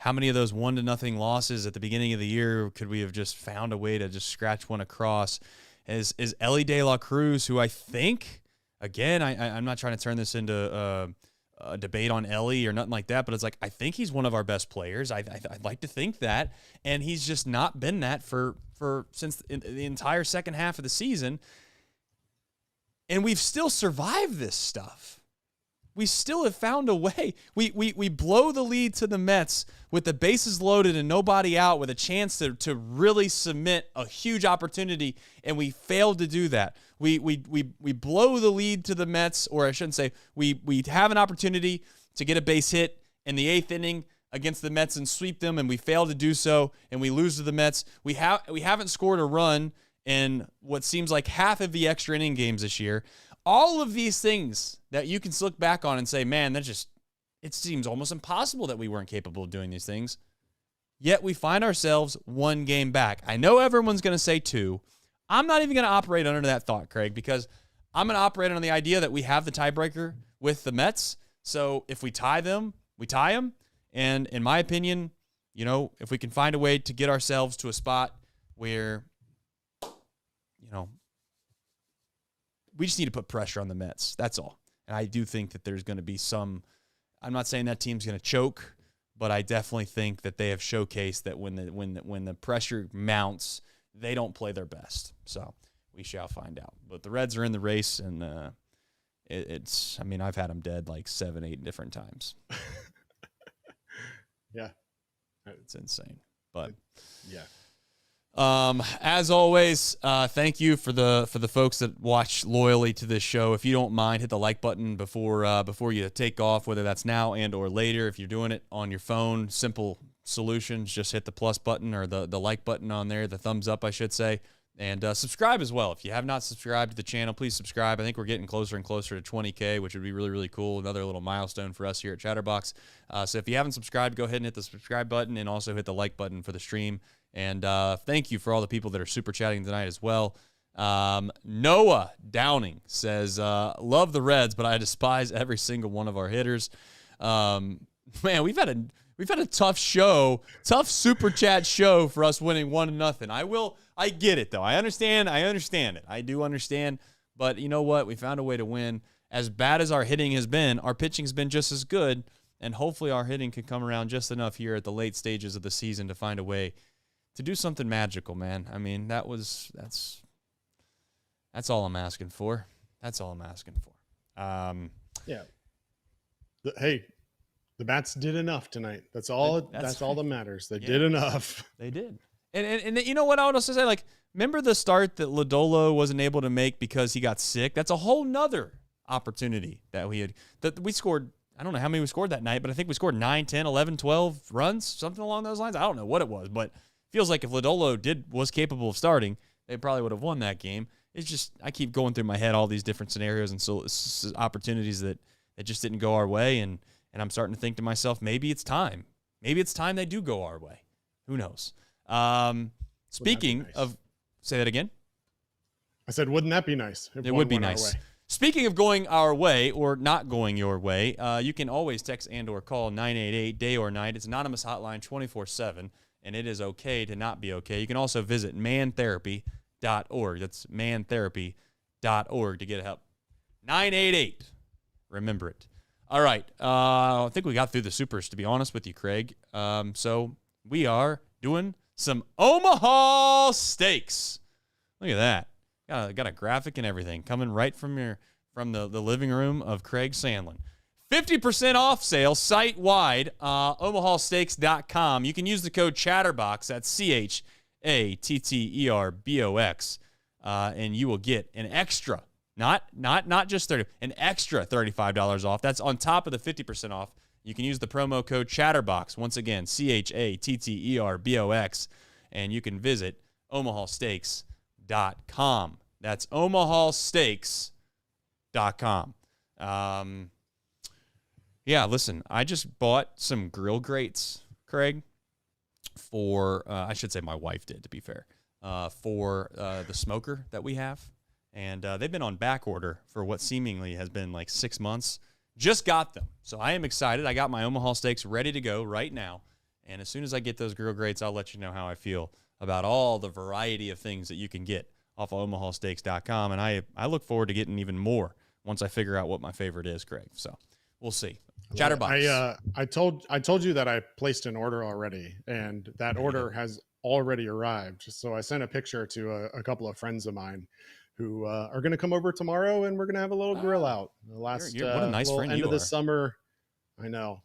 How many of those 1-0 losses at the beginning of the year could we have just found a way to just scratch one across? Is Ellie De La Cruz, who I think, again, I'm not trying to turn this into a debate on Ellie or nothing like that, but it's like I think he's one of our best players. I'd like to think that, and he's just not been that for since the entire second half of the season, and we've still survived this stuff. We still have found a way. We blow the lead to the Mets with the bases loaded and nobody out, with a chance to really cement a huge opportunity, and we failed to do that. We blow the lead to the Mets, or I shouldn't say, we have an opportunity to get a base hit in the 8th inning against the Mets and sweep them, and we fail to do so, and we lose to the Mets. We haven't scored a run in what seems like half of the extra inning games this year. All of these things that you can look back on and say, man, it seems almost impossible that we weren't capable of doing these things. Yet we find ourselves 1 game back. I know everyone's going to say 2. I'm not even going to operate under that thought, Craig, because I'm going to operate on the idea that we have the tiebreaker with the Mets. So if we tie them, we tie them. And in my opinion, if we can find a way to get ourselves to a spot where, we just need to put pressure on the Mets. That's all. And I do think that there's going to be some – I'm not saying that team's going to choke, but I definitely think that they have showcased that when the pressure mounts, they don't play their best. So we shall find out. But the Reds are in the race, and I've had them dead like 7, 8 different times. Yeah. It's insane. But yeah. As always, thank you for the folks that watch loyally to this show. If you don't mind, hit the like button before you take off, whether that's now and or later. If you're doing it on your phone, simple solutions, just hit the plus button or the like button on there, the thumbs up, I should say. And subscribe as well. If you have not subscribed to the channel, please subscribe. I think we're getting closer and closer to 20K, which would be really, really cool. Another little milestone for us here at Chatterbox. So if you haven't subscribed, go ahead and hit the subscribe button and also hit the like button for the stream. And thank you for all the people that are super chatting tonight as well. Noah Downing says, love the Reds, but I despise every single one of our hitters. Man, we've had a tough show, tough super chat show for us winning 1-0. I get it though. I understand it. I do understand, but you know what? We found a way to win. As bad as our hitting has been, our pitching's been just as good, and hopefully our hitting can come around just enough here at the late stages of the season to find a way to do something magical, man. I mean, that's all I'm asking for. That's all I'm asking for. Yeah. The bats did enough tonight. That's all that matters. They did enough. They did. And you know what I would also say? Like, remember the start that Lodolo wasn't able to make because he got sick? That's a whole nother opportunity that we scored. I don't know how many we scored that night, but I think we scored 9, 10, 11, 12 runs, something along those lines. I don't know what it was, but it feels like if Lodolo was capable of starting, they probably would have won that game. It's just, I keep going through my head all these different scenarios and so opportunities that just didn't go our way, and I'm starting to think to myself, maybe it's time. Maybe it's time they do go our way. Who knows? Speaking of, say that again. I said, wouldn't that be nice? It would be nice. Speaking of going our way or not going your way, you can always text and or call 988 day or night. It's anonymous hotline 24/7, and it is okay to not be okay. You can also visit mantherapy.org. That's mantherapy.org to get help. 988. Remember it. All right. I think we got through the supers, to be honest with you, Craig. So we are doing some Omaha Steaks. Look at that. Got a graphic and everything coming right from the living room of Craig Sandlin. 50% off sale site-wide, omahasteaks.com. You can use the code Chatterbox, that's CHATTERBOX, and you will get an extra, not just 30, an extra $35 off. That's on top of the 50% off. You can use the promo code Chatterbox, once again, CHATTERBOX, and you can visit omahasteaks.com. That's omahasteaks.com. Yeah, listen, I just bought some grill grates, Craig, for, I should say my wife did, to be fair, for the smoker that we have. And they've been on back order for what seemingly has been like 6 months. Just got them. So I am excited. I got my Omaha Steaks ready to go right now. And as soon as I get those grill grates, I'll let you know how I feel about all the variety of things that you can get off of omahasteaks.com. And I look forward to getting even more once I figure out what my favorite is, Craig. So we'll see. Chatterbox. I told you that I placed an order already, and that order has already arrived. So I sent a picture to a couple of friends of mine who are going to come over tomorrow, and we're going to have a little grill out. The last what a nice friend end you of the are. summer. I know.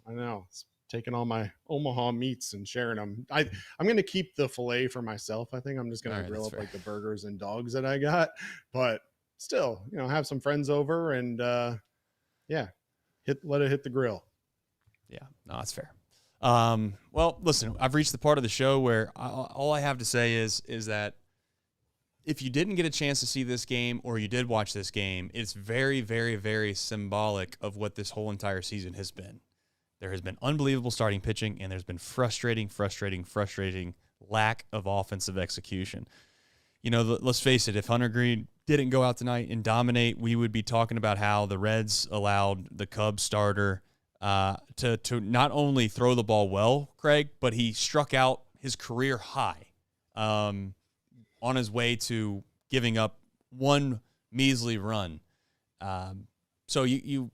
It's taking all my Omaha meats and sharing them. I'm going to keep the filet for myself. I think I'm just going to grill up like the burgers and dogs that I got, but still, have some friends over and let it hit the grill. Yeah, no, that's fair. Well, listen, I've reached the part of the show where all I have to say is that if you didn't get a chance to see this game or you did watch this game, it's very, very, very symbolic of what this whole entire season has been. There has been unbelievable starting pitching, and there's been frustrating lack of offensive execution. Let's face it, if Hunter Greene didn't go out tonight and dominate, we would be talking about how the Reds allowed the Cubs starter to not only throw the ball well, Craig, but he struck out his career high on his way to giving up one measly run. So you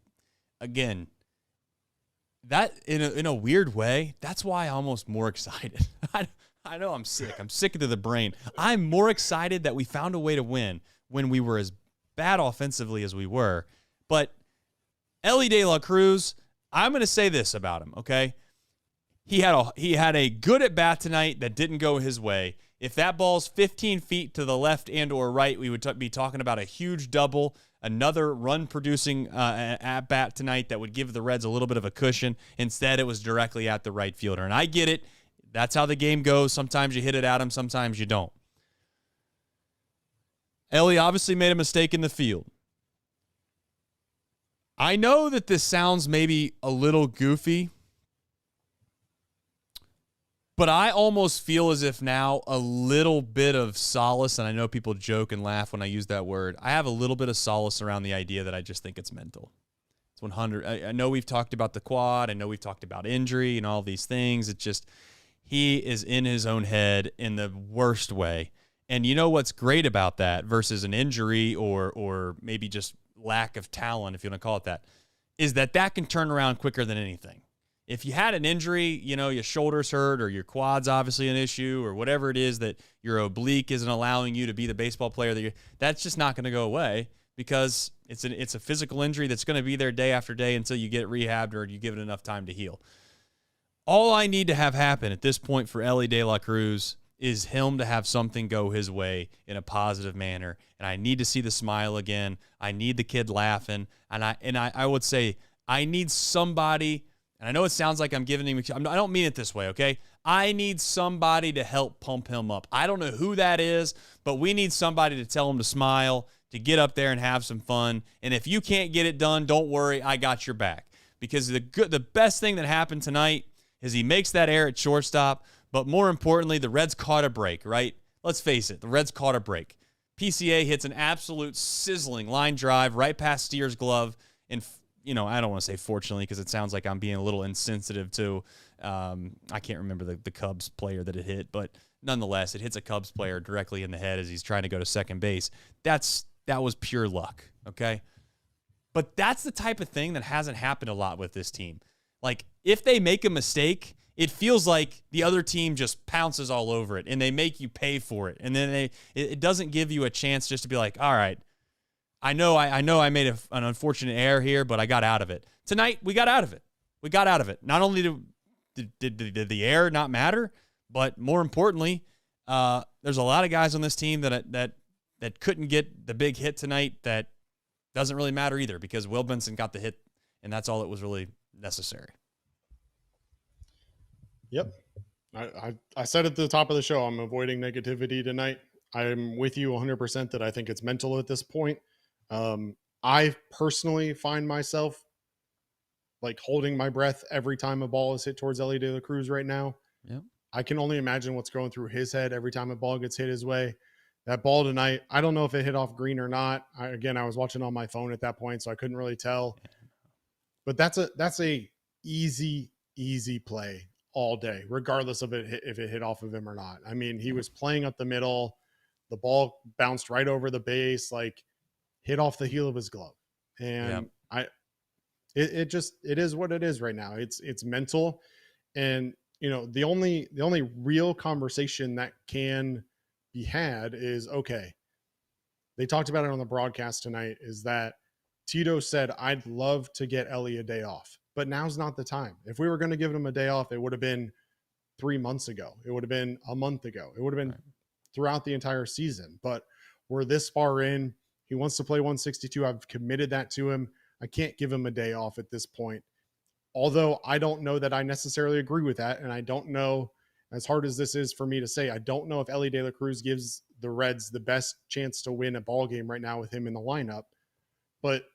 again, that in a weird way, that's why I'm almost more excited. I know I'm sick. I'm sick to the brain. I'm more excited that we found a way to win when we were as bad offensively as we were. But Elly De La Cruz, I'm going to say this about him, okay? He had a good at bat tonight that didn't go his way. If that ball's 15 feet to the left and or right, we would be talking about a huge double, another run-producing at-bat tonight that would give the Reds a little bit of a cushion. Instead, it was directly at the right fielder. And I get it. That's how the game goes. Sometimes you hit it at him, sometimes you don't. Ellie obviously made a mistake in the field. I know that this sounds maybe a little goofy, but I almost feel as if now a little bit of solace, and I know people joke and laugh when I use that word, I have a little bit of solace around the idea that I just think it's mental. It's 100. I know we've talked about the quad. I know we've talked about injury and all these things. It's just he is in his own head in the worst way. And you know what's great about that versus an injury or maybe just lack of talent, if you want to call it that, is that can turn around quicker than anything. If you had an injury, your shoulder's hurt or your quad's obviously an issue or whatever it is that your oblique isn't allowing you to be the baseball player that's just not going to go away because it's a physical injury that's going to be there day after day until you get it rehabbed or you give it enough time to heal. All I need to have happen at this point for Elly De La Cruz is him to have something go his way in a positive manner. And I need to see the smile again. I need the kid laughing. And I would say I need somebody, and I know it sounds like I'm giving him, I don't mean it this way, okay? I need somebody to help pump him up. I don't know who that is, but we need somebody to tell him to smile, to get up there and have some fun. And if you can't get it done, don't worry, I got your back. Because the best thing that happened tonight is he makes that error at shortstop. But more importantly, the Reds caught a break, right? Let's face it, the Reds caught a break. PCA hits an absolute sizzling line drive right past Steer's glove. And, I don't want to say fortunately because it sounds like I'm being a little insensitive to, I can't remember the Cubs player that it hit. But nonetheless, it hits a Cubs player directly in the head as he's trying to go to second base. That was pure luck, okay? But that's the type of thing that hasn't happened a lot with this team. Like, if they make a mistake, it feels like the other team just pounces all over it and they make you pay for it. And then it doesn't give you a chance just to be like, all right, I know I made an unfortunate error here, but I got out of it. Tonight, we got out of it. We got out of it. Not only did the error not matter, but more importantly, there's a lot of guys on this team that couldn't get the big hit tonight that doesn't really matter either because Will Benson got the hit, and that's all that was really necessary. Yep. I said at the top of the show, I'm avoiding negativity tonight. I'm with you 100% that I think it's mental at this point. I personally find myself like holding my breath every time a ball is hit towards Elly De La Cruz right now. Yep. I can only imagine what's going through his head every time a ball gets hit his way. That ball tonight, I don't know if it hit off Greene or not. I was watching on my phone at that point, so I couldn't really tell. But that's a easy play all day, regardless of if it hit off of him or not. I mean, he was playing up the middle. The ball bounced right over the base, like hit off the heel of his glove. And it is what it is right now. It's mental. And, the only real conversation that can be had is, okay, they talked about it on the broadcast tonight, is that Tito said, I'd love to get Elly a day off, but now's not the time. If we were going to give him a day off, it would have been 3 months ago. It would have been a month ago. It would have been throughout the entire season, but we're this far in. He wants to play 162. I've committed that to him. I can't give him a day off at this point. Although I don't know that I necessarily agree with that. And I don't know, as hard as this is for me to say, I don't know if Elly De La Cruz gives the Reds the best chance to win a ball game right now with him in the lineup. But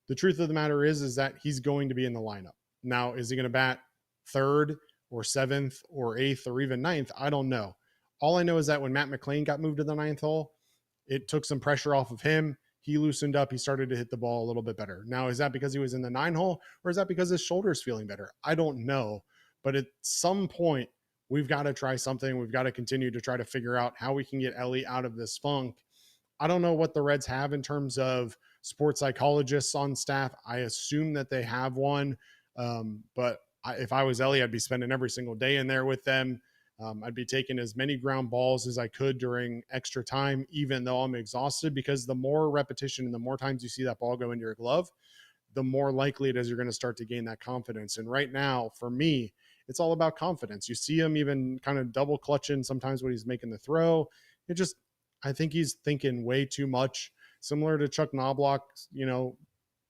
the truth of the matter is that he's going to be in the lineup. Now, is he going to bat third or seventh or eighth or even ninth? I don't know. All I know is that when Matt McLean got moved to the ninth hole, it took some pressure off of him. He loosened up. He started to hit the ball a little bit better. Now, is that because he was in the 9 hole or is that because his shoulder's feeling better? I don't know. But at some point, we've got to try something. We've got to continue to try to figure out how we can get Elly out of this funk. I don't know what the Reds have in terms of sports psychologists on staff. I assume that they have one. But if I was Elly, I'd be spending every single day in there with them. I'd be taking as many ground balls as I could during extra time, even though I'm exhausted, because the more repetition and the more times you see that ball go into your glove, the more likely it is you're going to start to gain that confidence. And right now, for me, it's all about confidence. You see him even kind of double clutching sometimes when he's making the throw. I think he's thinking way too much, similar to Chuck Knobloch's,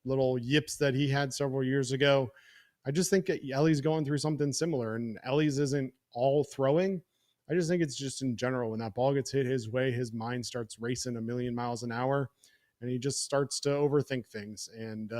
little yips that he had several years ago. I just think Ellie's going through something similar, and Ellie's isn't all throwing. I just think it's just in general, when that ball gets hit his way, his mind starts racing a million miles an hour, and he just starts to overthink things. And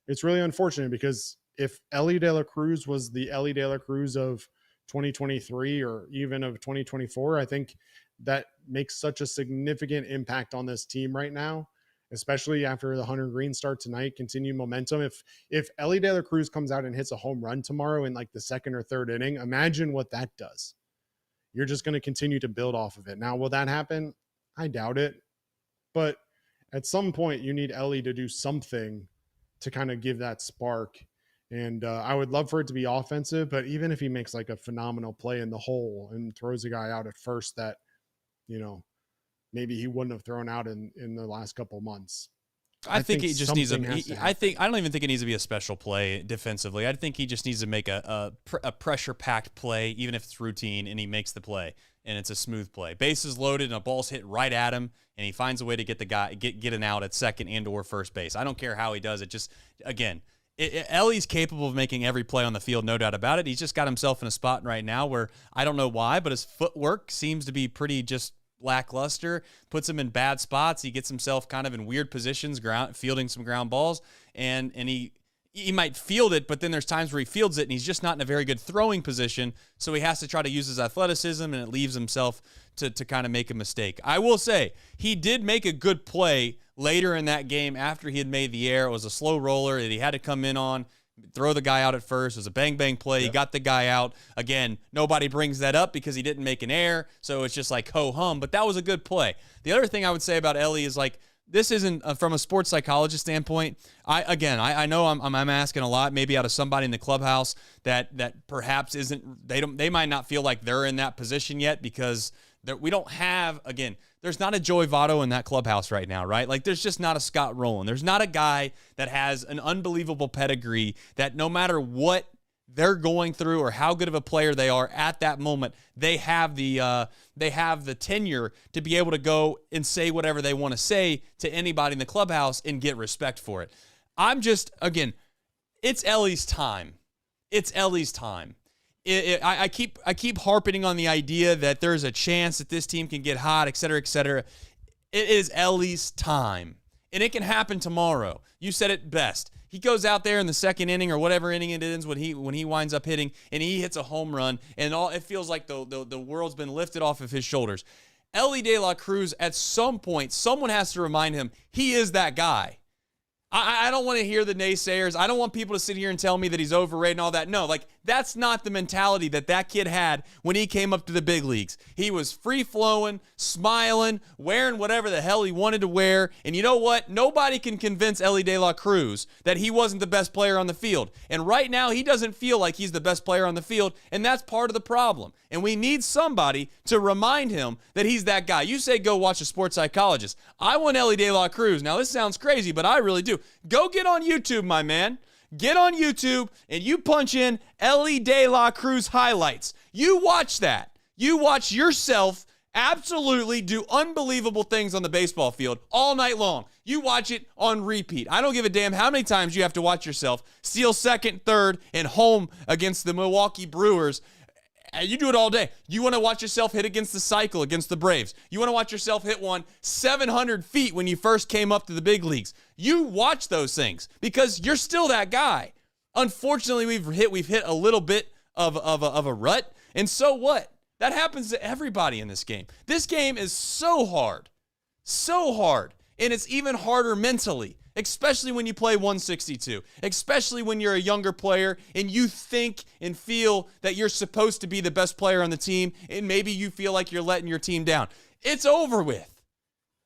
it's really unfortunate, because if Ellie De La Cruz was the Ellie De La Cruz of 2023 or even of 2024, I think that makes such a significant impact on this team right now, especially after the Hunter Greene start tonight, continue momentum. If Ellie De La Cruz comes out and hits a home run tomorrow in like the second or third inning, imagine what that does. You're just going to continue to build off of it. Now, will that happen? I doubt it. But at some point, you need Ellie to do something to kind of give that spark. And I would love for it to be offensive, but even if he makes like a phenomenal play in the hole and throws a guy out at first that, you know, maybe he wouldn't have thrown out in the last couple months. I think he just needs I don't even think it needs to be a special play defensively. I think he just needs to make a pressure-packed play, even if it's routine, and he makes the play, and it's a smooth play. Bases loaded, and a ball's hit right at him, and he finds a way to get the guy get an out at second and or first base. I don't care how he does it. Just, again, Ellie's capable of making every play on the field, no doubt about it. He's just got himself in a spot right now where I don't know why, but his footwork seems to be pretty just lackluster, puts him in bad spots. He gets himself kind of in weird positions, fielding some ground balls, and he might field it, but then there's times where he fields it and he's just not in a very good throwing position, so he has to try to use his athleticism, and it leaves himself to kind of make a mistake. I will say, he did make a good play later in that game after he had made the error. It was a slow roller that he had to come in on, throw the guy out at first. It was a bang-bang play. He got the guy out. Again, nobody brings that up because he didn't make an error, so it's just like ho-hum, but that was a good play. The other thing I would say about Ellie is, like, this isn't from a sports psychologist standpoint. I know I'm asking a lot, maybe out of somebody in the clubhouse that perhaps isn't. They might not feel like they're in that position yet, because we don't have, again, there's not a Joey Votto in that clubhouse right now, right? Like, there's just not a Scott Rowland. There's not a guy that has an unbelievable pedigree that no matter what they're going through or how good of a player they are at that moment, they have the tenure to be able to go and say whatever they want to say to anybody in the clubhouse and get respect for it. I'm just, again, it's Ellie's time. It's Ellie's time. I keep harping on the idea that there's a chance that this team can get hot, et cetera, et cetera. It is Ellie's time, and it can happen tomorrow. You said it best. He goes out there in the second inning or whatever inning it is when he winds up hitting, and he hits a home run, and it feels like the world's been lifted off of his shoulders. Ellie De La Cruz, at some point, someone has to remind him he is that guy. I don't want to hear the naysayers. I don't want people to sit here and tell me that he's overrated and all that. No, like, that's not the mentality that kid had when he came up to the big leagues. He was free-flowing, smiling, wearing whatever the hell he wanted to wear. And you know what? Nobody can convince Ellie De La Cruz that he wasn't the best player on the field. And right now, he doesn't feel like he's the best player on the field, and that's part of the problem. And we need somebody to remind him that he's that guy. You say go watch a sports psychologist. I want Ellie De La Cruz. Now, this sounds crazy, but I really do. Go get on YouTube, my man. Get on YouTube and you punch in Ellie De La Cruz highlights. You watch that. You watch yourself absolutely do unbelievable things on the baseball field all night long. You watch it on repeat. I don't give a damn how many times you have to watch yourself steal second, third, and home against the Milwaukee Brewers. You do it all day. You want to watch yourself hit against the cycle against the Braves. You want to watch yourself hit one 700 feet when you first came up to the big leagues. You watch those things because you're still that guy. Unfortunately, we've hit a little bit of a rut, and so what? That happens to everybody in this game. This game is so hard, and it's even harder mentally, especially when you play 162, especially when you're a younger player and you think and feel that you're supposed to be the best player on the team, and maybe you feel like you're letting your team down. It's over with.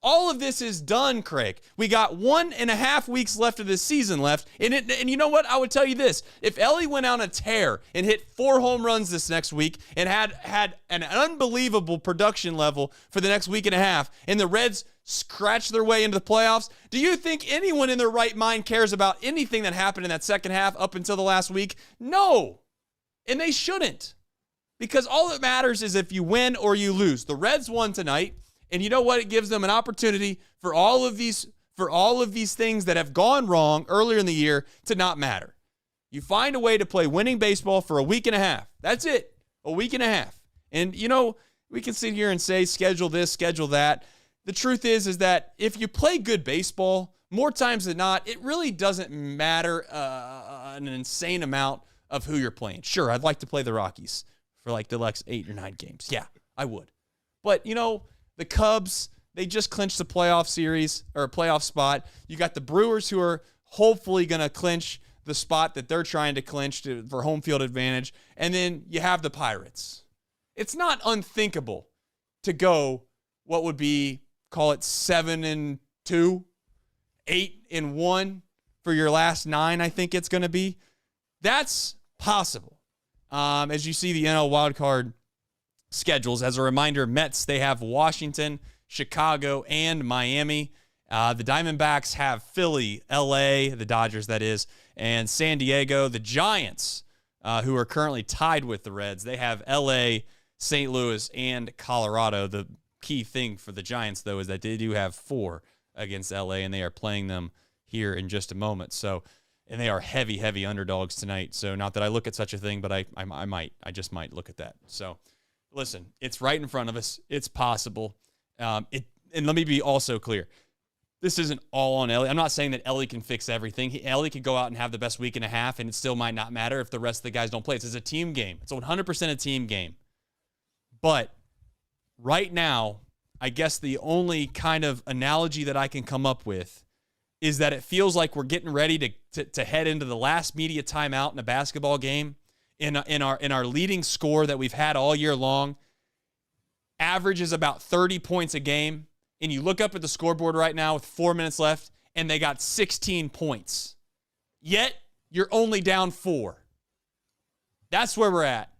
All of this is done, Craig. We got 1.5 weeks left of this season left, and you know what? I would tell you this. If Ellie went on a tear and hit 4 home runs this next week and had an unbelievable production level for the next week and a half, and the Reds scratch their way into the playoffs, do you think anyone in their right mind cares about anything that happened in that second half up until the last week? No. And they shouldn't. Because all that matters is if you win or you lose. The Reds won tonight. And you know what? It gives them an opportunity for all of these things that have gone wrong earlier in the year to not matter. You find a way to play winning baseball for a week and a half. That's it. A week and a half. And, we can sit here and say, schedule this, schedule that. The truth is that if you play good baseball, more times than not, it really doesn't matter an insane amount of who you're playing. Sure, I'd like to play the Rockies for like the next 8 or 9 games. Yeah, I would. But, the Cubs, they just clinched the playoff series or playoff spot. You got the Brewers who are hopefully going to clinch the spot that they're trying to clinch for home field advantage. And then you have the Pirates. It's not unthinkable to go what would be, call it 7-2, 8-1 for your last 9, I think it's going to be. That's possible. As you see the NL wildcard schedules, as a reminder, Mets, they have Washington, Chicago, and Miami. The Diamondbacks have Philly, LA, the Dodgers, that is, and San Diego. The Giants, who are currently tied with the Reds, they have LA, St. Louis, and Colorado. The key thing for the Giants, though, is that they do have 4 against LA, and they are playing them here in just a moment. So, and they are heavy, heavy underdogs tonight. So, not that I look at such a thing, but I just might look at that. So, listen, it's right in front of us. It's possible. And let me be also clear. This isn't all on Ellie. I'm not saying that Ellie can fix everything. Ellie could go out and have the best week and a half, and it still might not matter if the rest of the guys don't play. It's a team game. It's 100% a team game. But right now, I guess the only kind of analogy that I can come up with is that it feels like we're getting ready to head into the last media timeout in a basketball game. In our leading score that we've had all year long, average is about 30 points a game. And you look up at the scoreboard right now with 4 minutes left, and they got 16 points. Yet, you're only down 4. That's where we're at.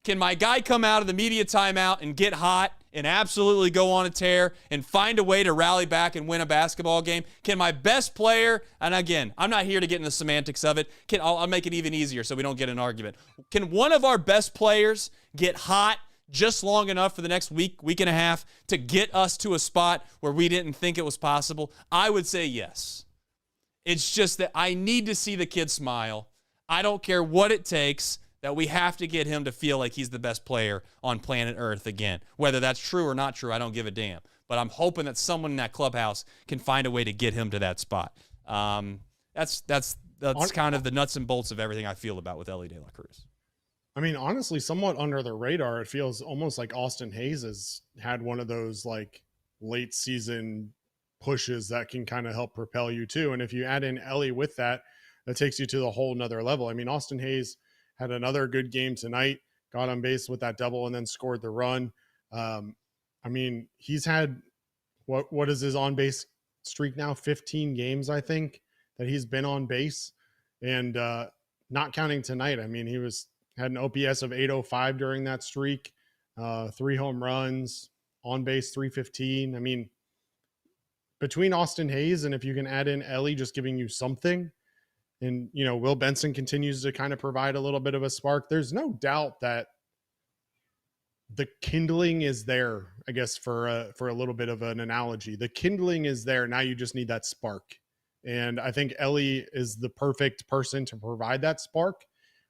Can my guy come out of the media timeout and get hot and absolutely go on a tear and find a way to rally back and win a basketball game? Can my best player, and again, I'm not here to get into the semantics of it. I'll make it even easier so we don't get in an argument. Can one of our best players get hot just long enough for the next week and a half to get us to a spot where we didn't think it was possible? I would say yes. It's just that I need to see the kid smile. I don't care what it takes, that we have to get him to feel like he's the best player on planet Earth again. Whether that's true or not true, I don't give a damn. But I'm hoping that someone in that clubhouse can find a way to get him to that spot. That's kind of the nuts and bolts of everything I feel about with Ellie De La Cruz. I mean, honestly, somewhat under the radar, it feels almost like Austin Hayes has had one of those like late season pushes that can kind of help propel you too. And if you add in Ellie with that, that takes you to the whole nother level. I mean, Austin Hayes had another good game tonight, got on base with that double and then scored the run. I mean, he's had what is his on base streak now? 15 games, I think, that he's been on base, and not counting tonight. I mean, had an OPS of 805 during that streak, 3 home runs, on base 315. I mean, between Austin Hayes and if you can add in Ellie just giving you something, and, Will Benson continues to kind of provide a little bit of a spark, there's no doubt that the kindling is there, I guess, for a little bit of an analogy. The kindling is there. Now you just need that spark. And I think Ellie is the perfect person to provide that spark.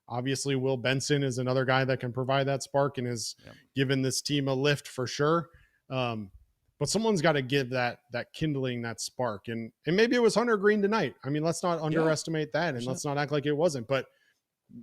Obviously, Will Benson is another guy that can provide that spark and has given this team a lift for sure. But someone's got to give that kindling, that spark. And maybe it was Hunter Greene tonight. I mean, let's not underestimate that, and let's not act like it wasn't. But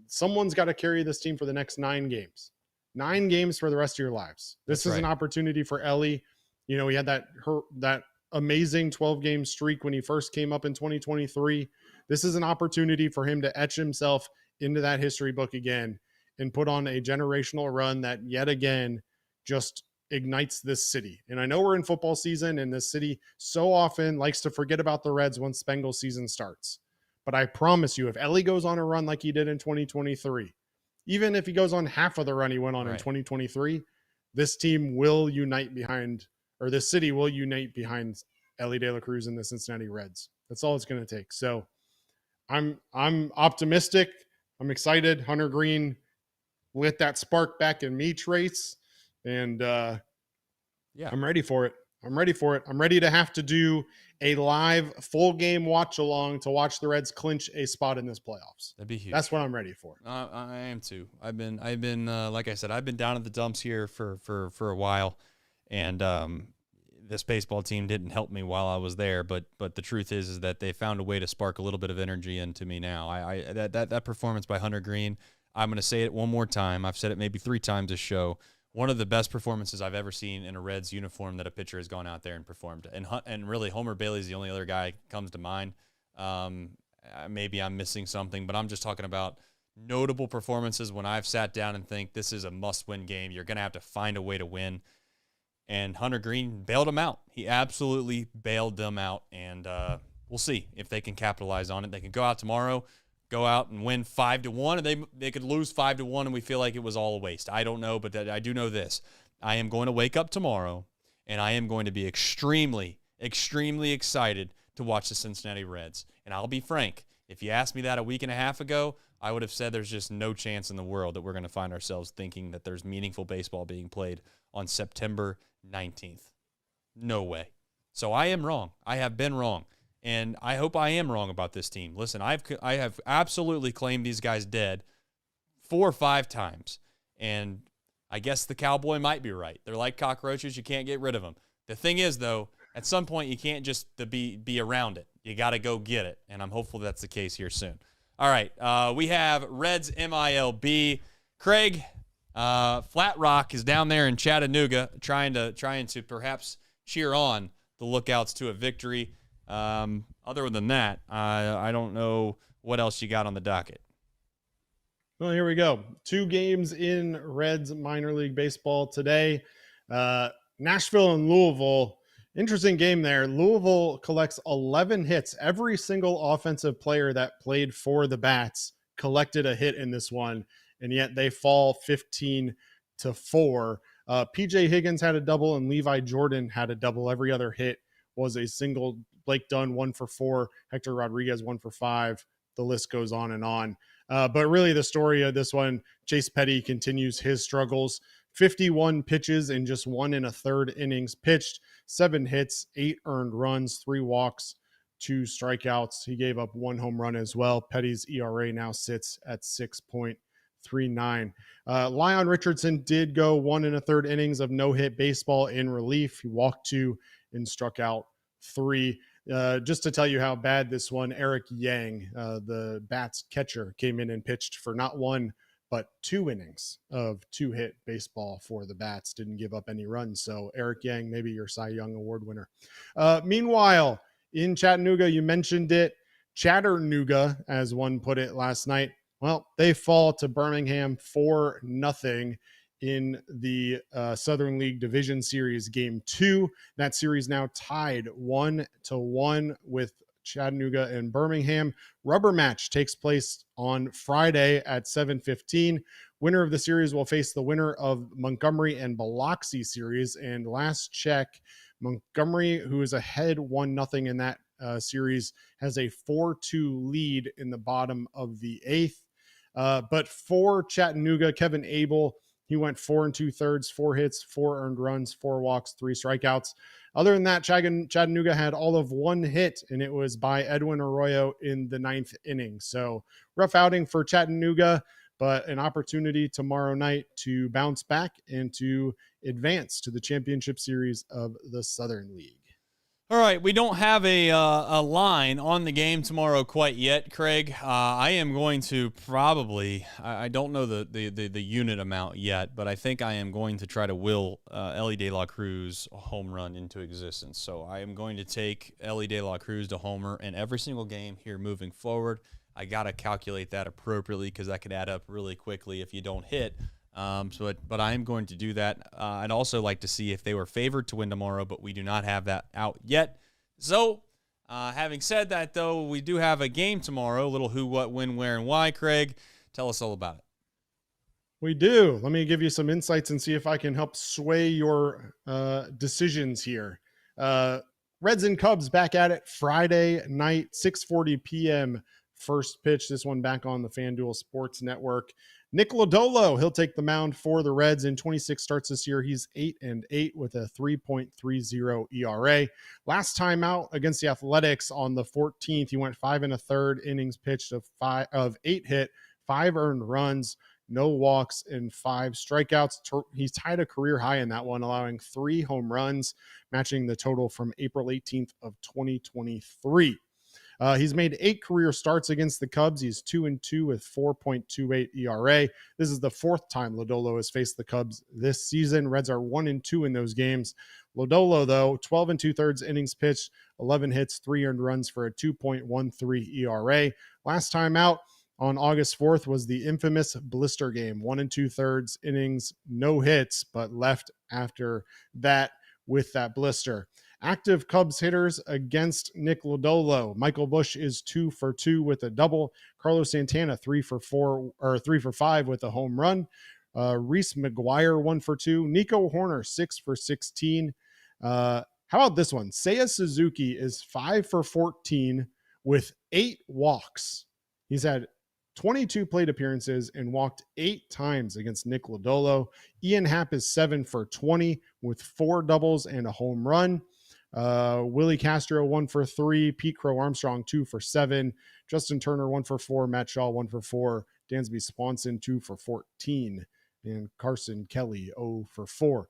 someone's got to carry this team for the next 9 games. 9 games for the rest of your lives. This is an opportunity for Ellie. He had that amazing 12-game streak when he first came up in 2023. This is an opportunity for him to etch himself into that history book again and put on a generational run that yet again just ignites this city. And I know we're in football season, and this city so often likes to forget about the Reds when Spangle season starts. But I promise you, if Ellie goes on a run like he did in 2023, even if he goes on half of the run he went on in 2023, this team will unite behind, or this city will unite behind Ellie De La Cruz and the Cincinnati Reds. That's all it's going to take. So I'm optimistic. I'm excited. Hunter Greene lit that spark back in me, Trace. And I'm ready for it. I'm ready for it. I'm ready to have to do a live full game watch along to watch the Reds clinch a spot in this playoffs. That'd be huge. That's what I'm ready for. I am too. I've been like I said, I've been down at the dumps here for a while, and this baseball team didn't help me while I was there. But the truth is that they found a way to spark a little bit of energy into me now. That performance by Hunter Greene, I'm going to say it one more time. I've said it maybe 3 times this show. One of the best performances I've ever seen in a Reds uniform that a pitcher has gone out there and performed. And really, Homer Bailey's the only other guy that comes to mind. Maybe I'm missing something, but I'm just talking about notable performances when I've sat down and think this is a must-win game. You're going to have to find a way to win. And Hunter Greene bailed them out. He absolutely bailed them out, and we'll see if they can capitalize on it. They can go out tomorrow, go out and win 5-1, and they could lose 5-1, and we feel like it was all a waste. I don't know, but I do know this. I am going to wake up tomorrow, and I am going to be extremely, extremely excited to watch the Cincinnati Reds. And I'll be frank, if you asked me that a week and a half ago, I would have said there's just no chance in the world that we're going to find ourselves thinking that there's meaningful baseball being played on September 19th. No way. So I am wrong. I have been wrong. And I hope I am wrong about this team. Listen, I have absolutely claimed these guys dead 4 or 5 times. And I guess the Cowboy might be right. They're like cockroaches. You can't get rid of them. The thing is, though, at some point you can't just be around it. You got to go get it. And I'm hopeful that's the case here soon. All right. We have Reds MILB. Craig, Flat Rock is down there in Chattanooga trying to perhaps cheer on the Lookouts to a victory. Other than that, I don't know what else you got on the docket. Well, here we go. 2 games in Reds minor league baseball today. Nashville and Louisville. Interesting game there. Louisville collects 11 hits. Every single offensive player that played for the Bats collected a hit in this one, and yet they fall 15-4. PJ Higgins had a double and Levi Jordan had a double. Every other hit was a single. Blake Dunn 1 for 4, Hector Rodriguez 1 for 5. The list goes on and on. But really the story of this one, Chase Petty continues his struggles. 51 pitches in just 1 1/3 innings pitched, 7 hits, 8 earned runs, 3 walks, 2 strikeouts. He gave up 1 home run as well. Petty's ERA now sits at 6.39. Leon Richardson did go 1 1/3 innings of no-hit baseball in relief. He walked 2 and struck out 3. Just to tell you how bad this one, Eric Yang, the Bats catcher, came in and pitched for not 1, but 2 innings of 2-hit baseball for the Bats. Didn't give up any runs. So Eric Yang, maybe your Cy Young Award winner. Meanwhile, in Chattanooga, you mentioned it, Chattanooga, as one put it last night. Well, they fall to Birmingham 4-0 in the Southern League Division Series Game 2. That series now tied 1-1 with Chattanooga and Birmingham. Rubber match takes place on Friday at 7:15. Winner of the series will face the winner of Montgomery and Biloxi series. And last check, Montgomery, who is ahead 1-0 in that series, has a 4-2 lead in the bottom of the 8th. But for Chattanooga, Kevin Abel, he went 4 2/3, 4 hits, 4 earned runs, 4 walks, 3 strikeouts. Other than that, Chattanooga had all of 1 hit, and it was by Edwin Arroyo in the 9th inning. So rough outing for Chattanooga, but an opportunity tomorrow night to bounce back and to advance to the championship series of the Southern League. All right, we don't have a line on the game tomorrow quite yet, Craig. I am going to probably, I don't know the unit amount yet, but I think I am going to try to will Ellie De La Cruz a home run into existence. So I am going to take Ellie De La Cruz to homer in every single game here moving forward. I got to calculate that appropriately because that could add up really quickly if you don't hit. But I am going to do that. I'd also like to see if they were favored to win tomorrow, but we do not have that out yet. So, having said that, though, we do have a game tomorrow. A little who, what, when, where, and why. Craig, tell us all about it. We do. Let me give you some insights and see if I can help sway your decisions here. Reds and Cubs back at it Friday night, 6:40 p.m. first pitch. This one back on the FanDuel Sports Network. Nick Lodolo, he'll take the mound for the Reds in 26 starts this year. He's 8-8 with a 3.30 ERA. Last time out against the Athletics on the 14th, he went 5 1/3 innings pitched of 8 hit, 5 earned runs, no walks, and 5 strikeouts. He's tied a career high in that one, allowing 3 home runs, matching the total from April 18th of 2023. He's made 8 career starts against the Cubs. He's 2-2 with 4.28 ERA. This is the 4th time Lodolo has faced the Cubs this season. Reds are 1-2 in those games. Lodolo, though, 12 2/3 innings pitched, 11 hits, 3 earned runs for a 2.13 ERA. Last time out on August 4th was the infamous blister game. 1 2/3 innings, no hits, but left after that with that blister. Active Cubs hitters against Nick Lodolo. Michael Busch is 2 for 2 with a double. Carlos Santana 3 for 5 with a home run. Reese McGuire 1 for 2. Nico Horner 6 for 16. How about this one? Seiya Suzuki is 5 for 14 with 8 walks. He's had 22 plate appearances and walked 8 times against Nick Lodolo. Ian Happ is 7 for 20 with 4 doubles and a home run. Willie Castro 1 for 3, Pete Crow Armstrong 2 for 7, Justin Turner 1 for 4, Matt Shaw 1 for 4, Dansby Swanson 2 for 14, and Carson Kelly 0 for 4.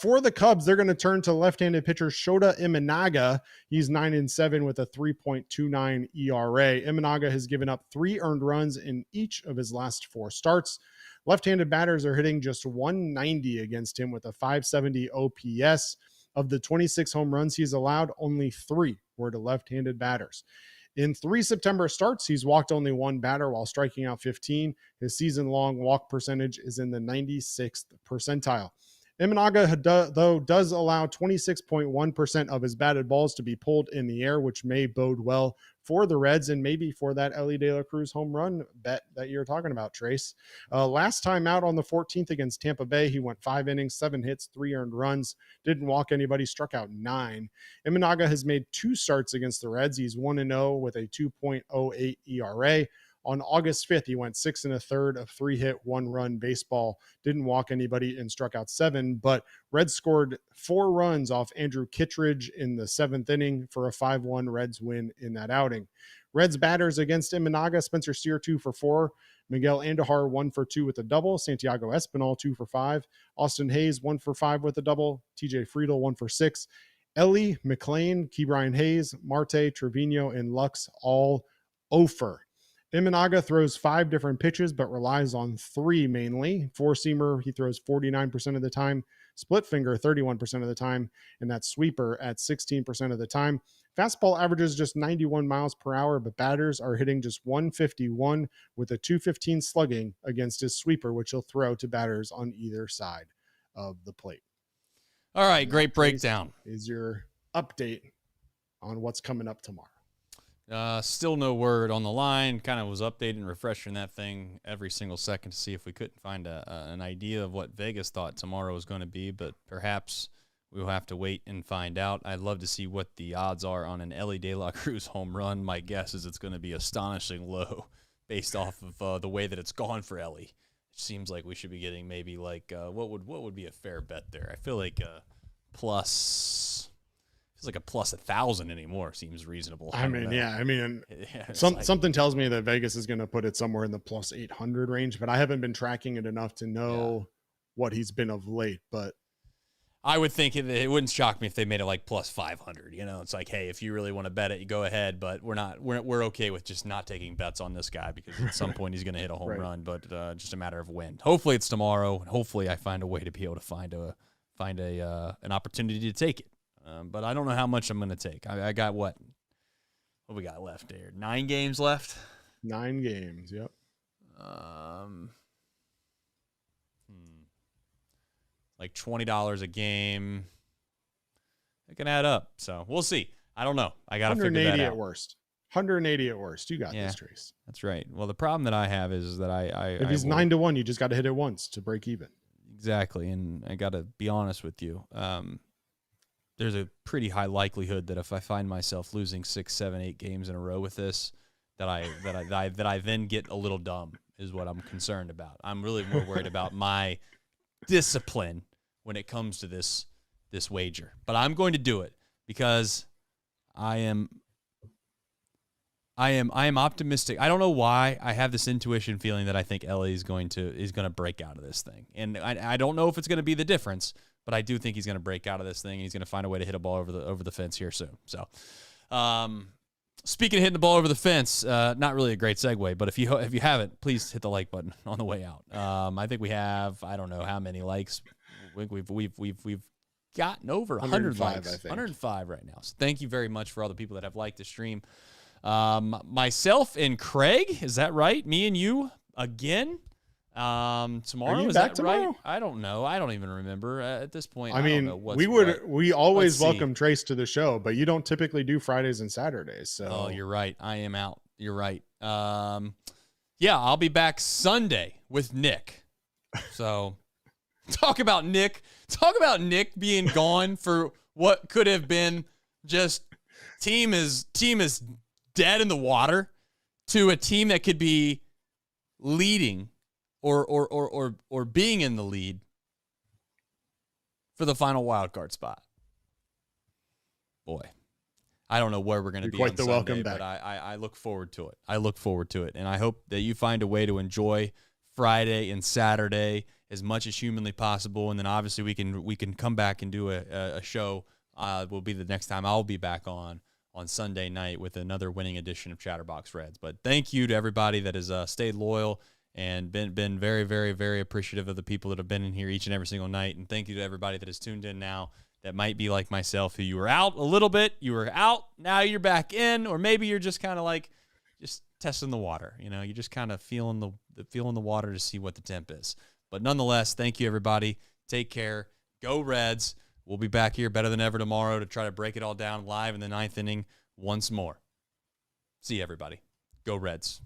For the Cubs, they're going to turn to left-handed pitcher Shota Imanaga. He's 9-7 with a 3.29 ERA. Imanaga has given up 3 earned runs in each of his last 4 starts. Left-handed batters are hitting just 190 against him with a 570 OPS. Of the 26 home runs he's allowed, only 3 were to left-handed batters. In 3 September starts, he's walked only 1 batter while striking out 15. His season-long walk percentage is in the 96th percentile. Imanaga, though, does allow 26.1% of his batted balls to be pulled in the air, which may bode well for the Reds and maybe for that Elly De La Cruz home run bet that you're talking about, Trace. Last time out on the 14th against Tampa Bay, he went 5 innings, 7 hits, 3 earned runs, didn't walk anybody, struck out 9. Imanaga has made 2 starts against the Reds. He's 1-0 with a 2.08 ERA. On August 5th, he went 6 1/3 of 3-hit, 1-run baseball, didn't walk anybody and struck out 7, but Reds scored 4 runs off Andrew Kittredge in the 7th inning for a 5-1 Reds win in that outing. Reds batters against Imanaga: Spencer Steer 2 for 4, Miguel Andujar 1 for 2 with a double, Santiago Espinal 2 for 5, Austin Hayes 1 for 5 with a double, TJ Friedel 1 for 6, Ellie, McLean, Ke'Bryan Hayes, Marte, Trevino, and Lux all 0 for. Imanaga throws 5 different pitches, but relies on 3 mainly. 4-seamer, he throws 49% of the time. Split finger, 31% of the time. And that sweeper at 16% of the time. Fastball averages just 91 miles per hour, but batters are hitting just 151 with a 215 slugging against his sweeper, which he'll throw to batters on either side of the plate. All right, great breakdown. Is your update on what's coming up tomorrow. Still no word on the line. Kind of was updating, refreshing that thing every single second to see if we couldn't find an idea of what Vegas thought tomorrow was going to be, but perhaps we'll have to wait and find out. I'd love to see what the odds are on an Elly De La Cruz home run. My guess is it's going to be astonishingly low based off of the way that it's gone for Elly. It seems like we should be getting maybe like what would be a fair bet there? I feel like it's like a plus 1,000 anymore seems reasonable. Something tells me that Vegas is going to put it somewhere in the plus 800 range, but I haven't been tracking it enough to know what he's been of late. But I would think it wouldn't shock me if they made it like plus 500. You know, it's like, hey, if you really want to bet it, you go ahead, but we're okay with just not taking bets on this guy because at some point he's going to hit a home run, but just a matter of when. Hopefully it's tomorrow, and hopefully I find a way to be able to find an opportunity to take it. But I don't know how much I'm going to take. I got what we got left there? 9 games left? 9 games, yep. Like $20 a game. It can add up. So we'll see. I don't know. I got to figure that out. 180 at worst. 180 at worst. You got this, Trace. That's right. Well, the problem that I have is that if he's 9-1, you just got to hit it once to break even. Exactly. And I got to be honest with you. There's a pretty high likelihood that if I find myself losing 6, 7, 8 games in a row with this, that I then get a little dumb is what I'm concerned about. I'm really more worried about my discipline when it comes to this wager. But I'm going to do it because I am optimistic. I don't know why. I have this intuition feeling that I think LA is going to break out of this thing. And I don't know if it's going to be the difference, but I do think he's going to break out of this thing, and he's going to find a way to hit a ball over the fence here soon. So, speaking of hitting the ball over the fence, not really a great segue, but if you haven't, please hit the like button on the way out. I think we have, I don't know how many likes. We've gotten over 100 likes, 105 right now. So thank you very much for all the people that have liked the stream. Myself and Craig, is that right? Me and you again tomorrow. Is that right? I don't know. I don't even remember at this point. I mean, we always welcome Trace to the show, but you don't typically do Fridays and Saturdays. So oh, you're right. I am out. You're right. Yeah, I'll be back Sunday with Nick. So talk about Nick being gone for what could have been just team is dead in the water to a team that could be leading or being in the lead for the final wild card spot. Boy, I don't know where we're going to be quite on the Sunday, welcome back. but I look forward to it. I look forward to it, and I hope that you find a way to enjoy Friday and Saturday as much as humanly possible, and then obviously we can come back and do a show. Will be the next time I'll be back on Sunday night with another winning edition of Chatterbox Reds. But thank you to everybody that has stayed loyal and been very, very, very appreciative of the people that have been in here each and every single night. And thank you to everybody that has tuned in now that might be like myself, who you were out a little bit, you were out, now you're back in, or maybe you're just kind of like just testing the water. You know, you're just kind of feeling the water to see what the temp is. But nonetheless, thank you, everybody. Take care. Go Reds. We'll be back here better than ever tomorrow to try to break it all down live in the 9th inning once more. See you, everybody. Go Reds.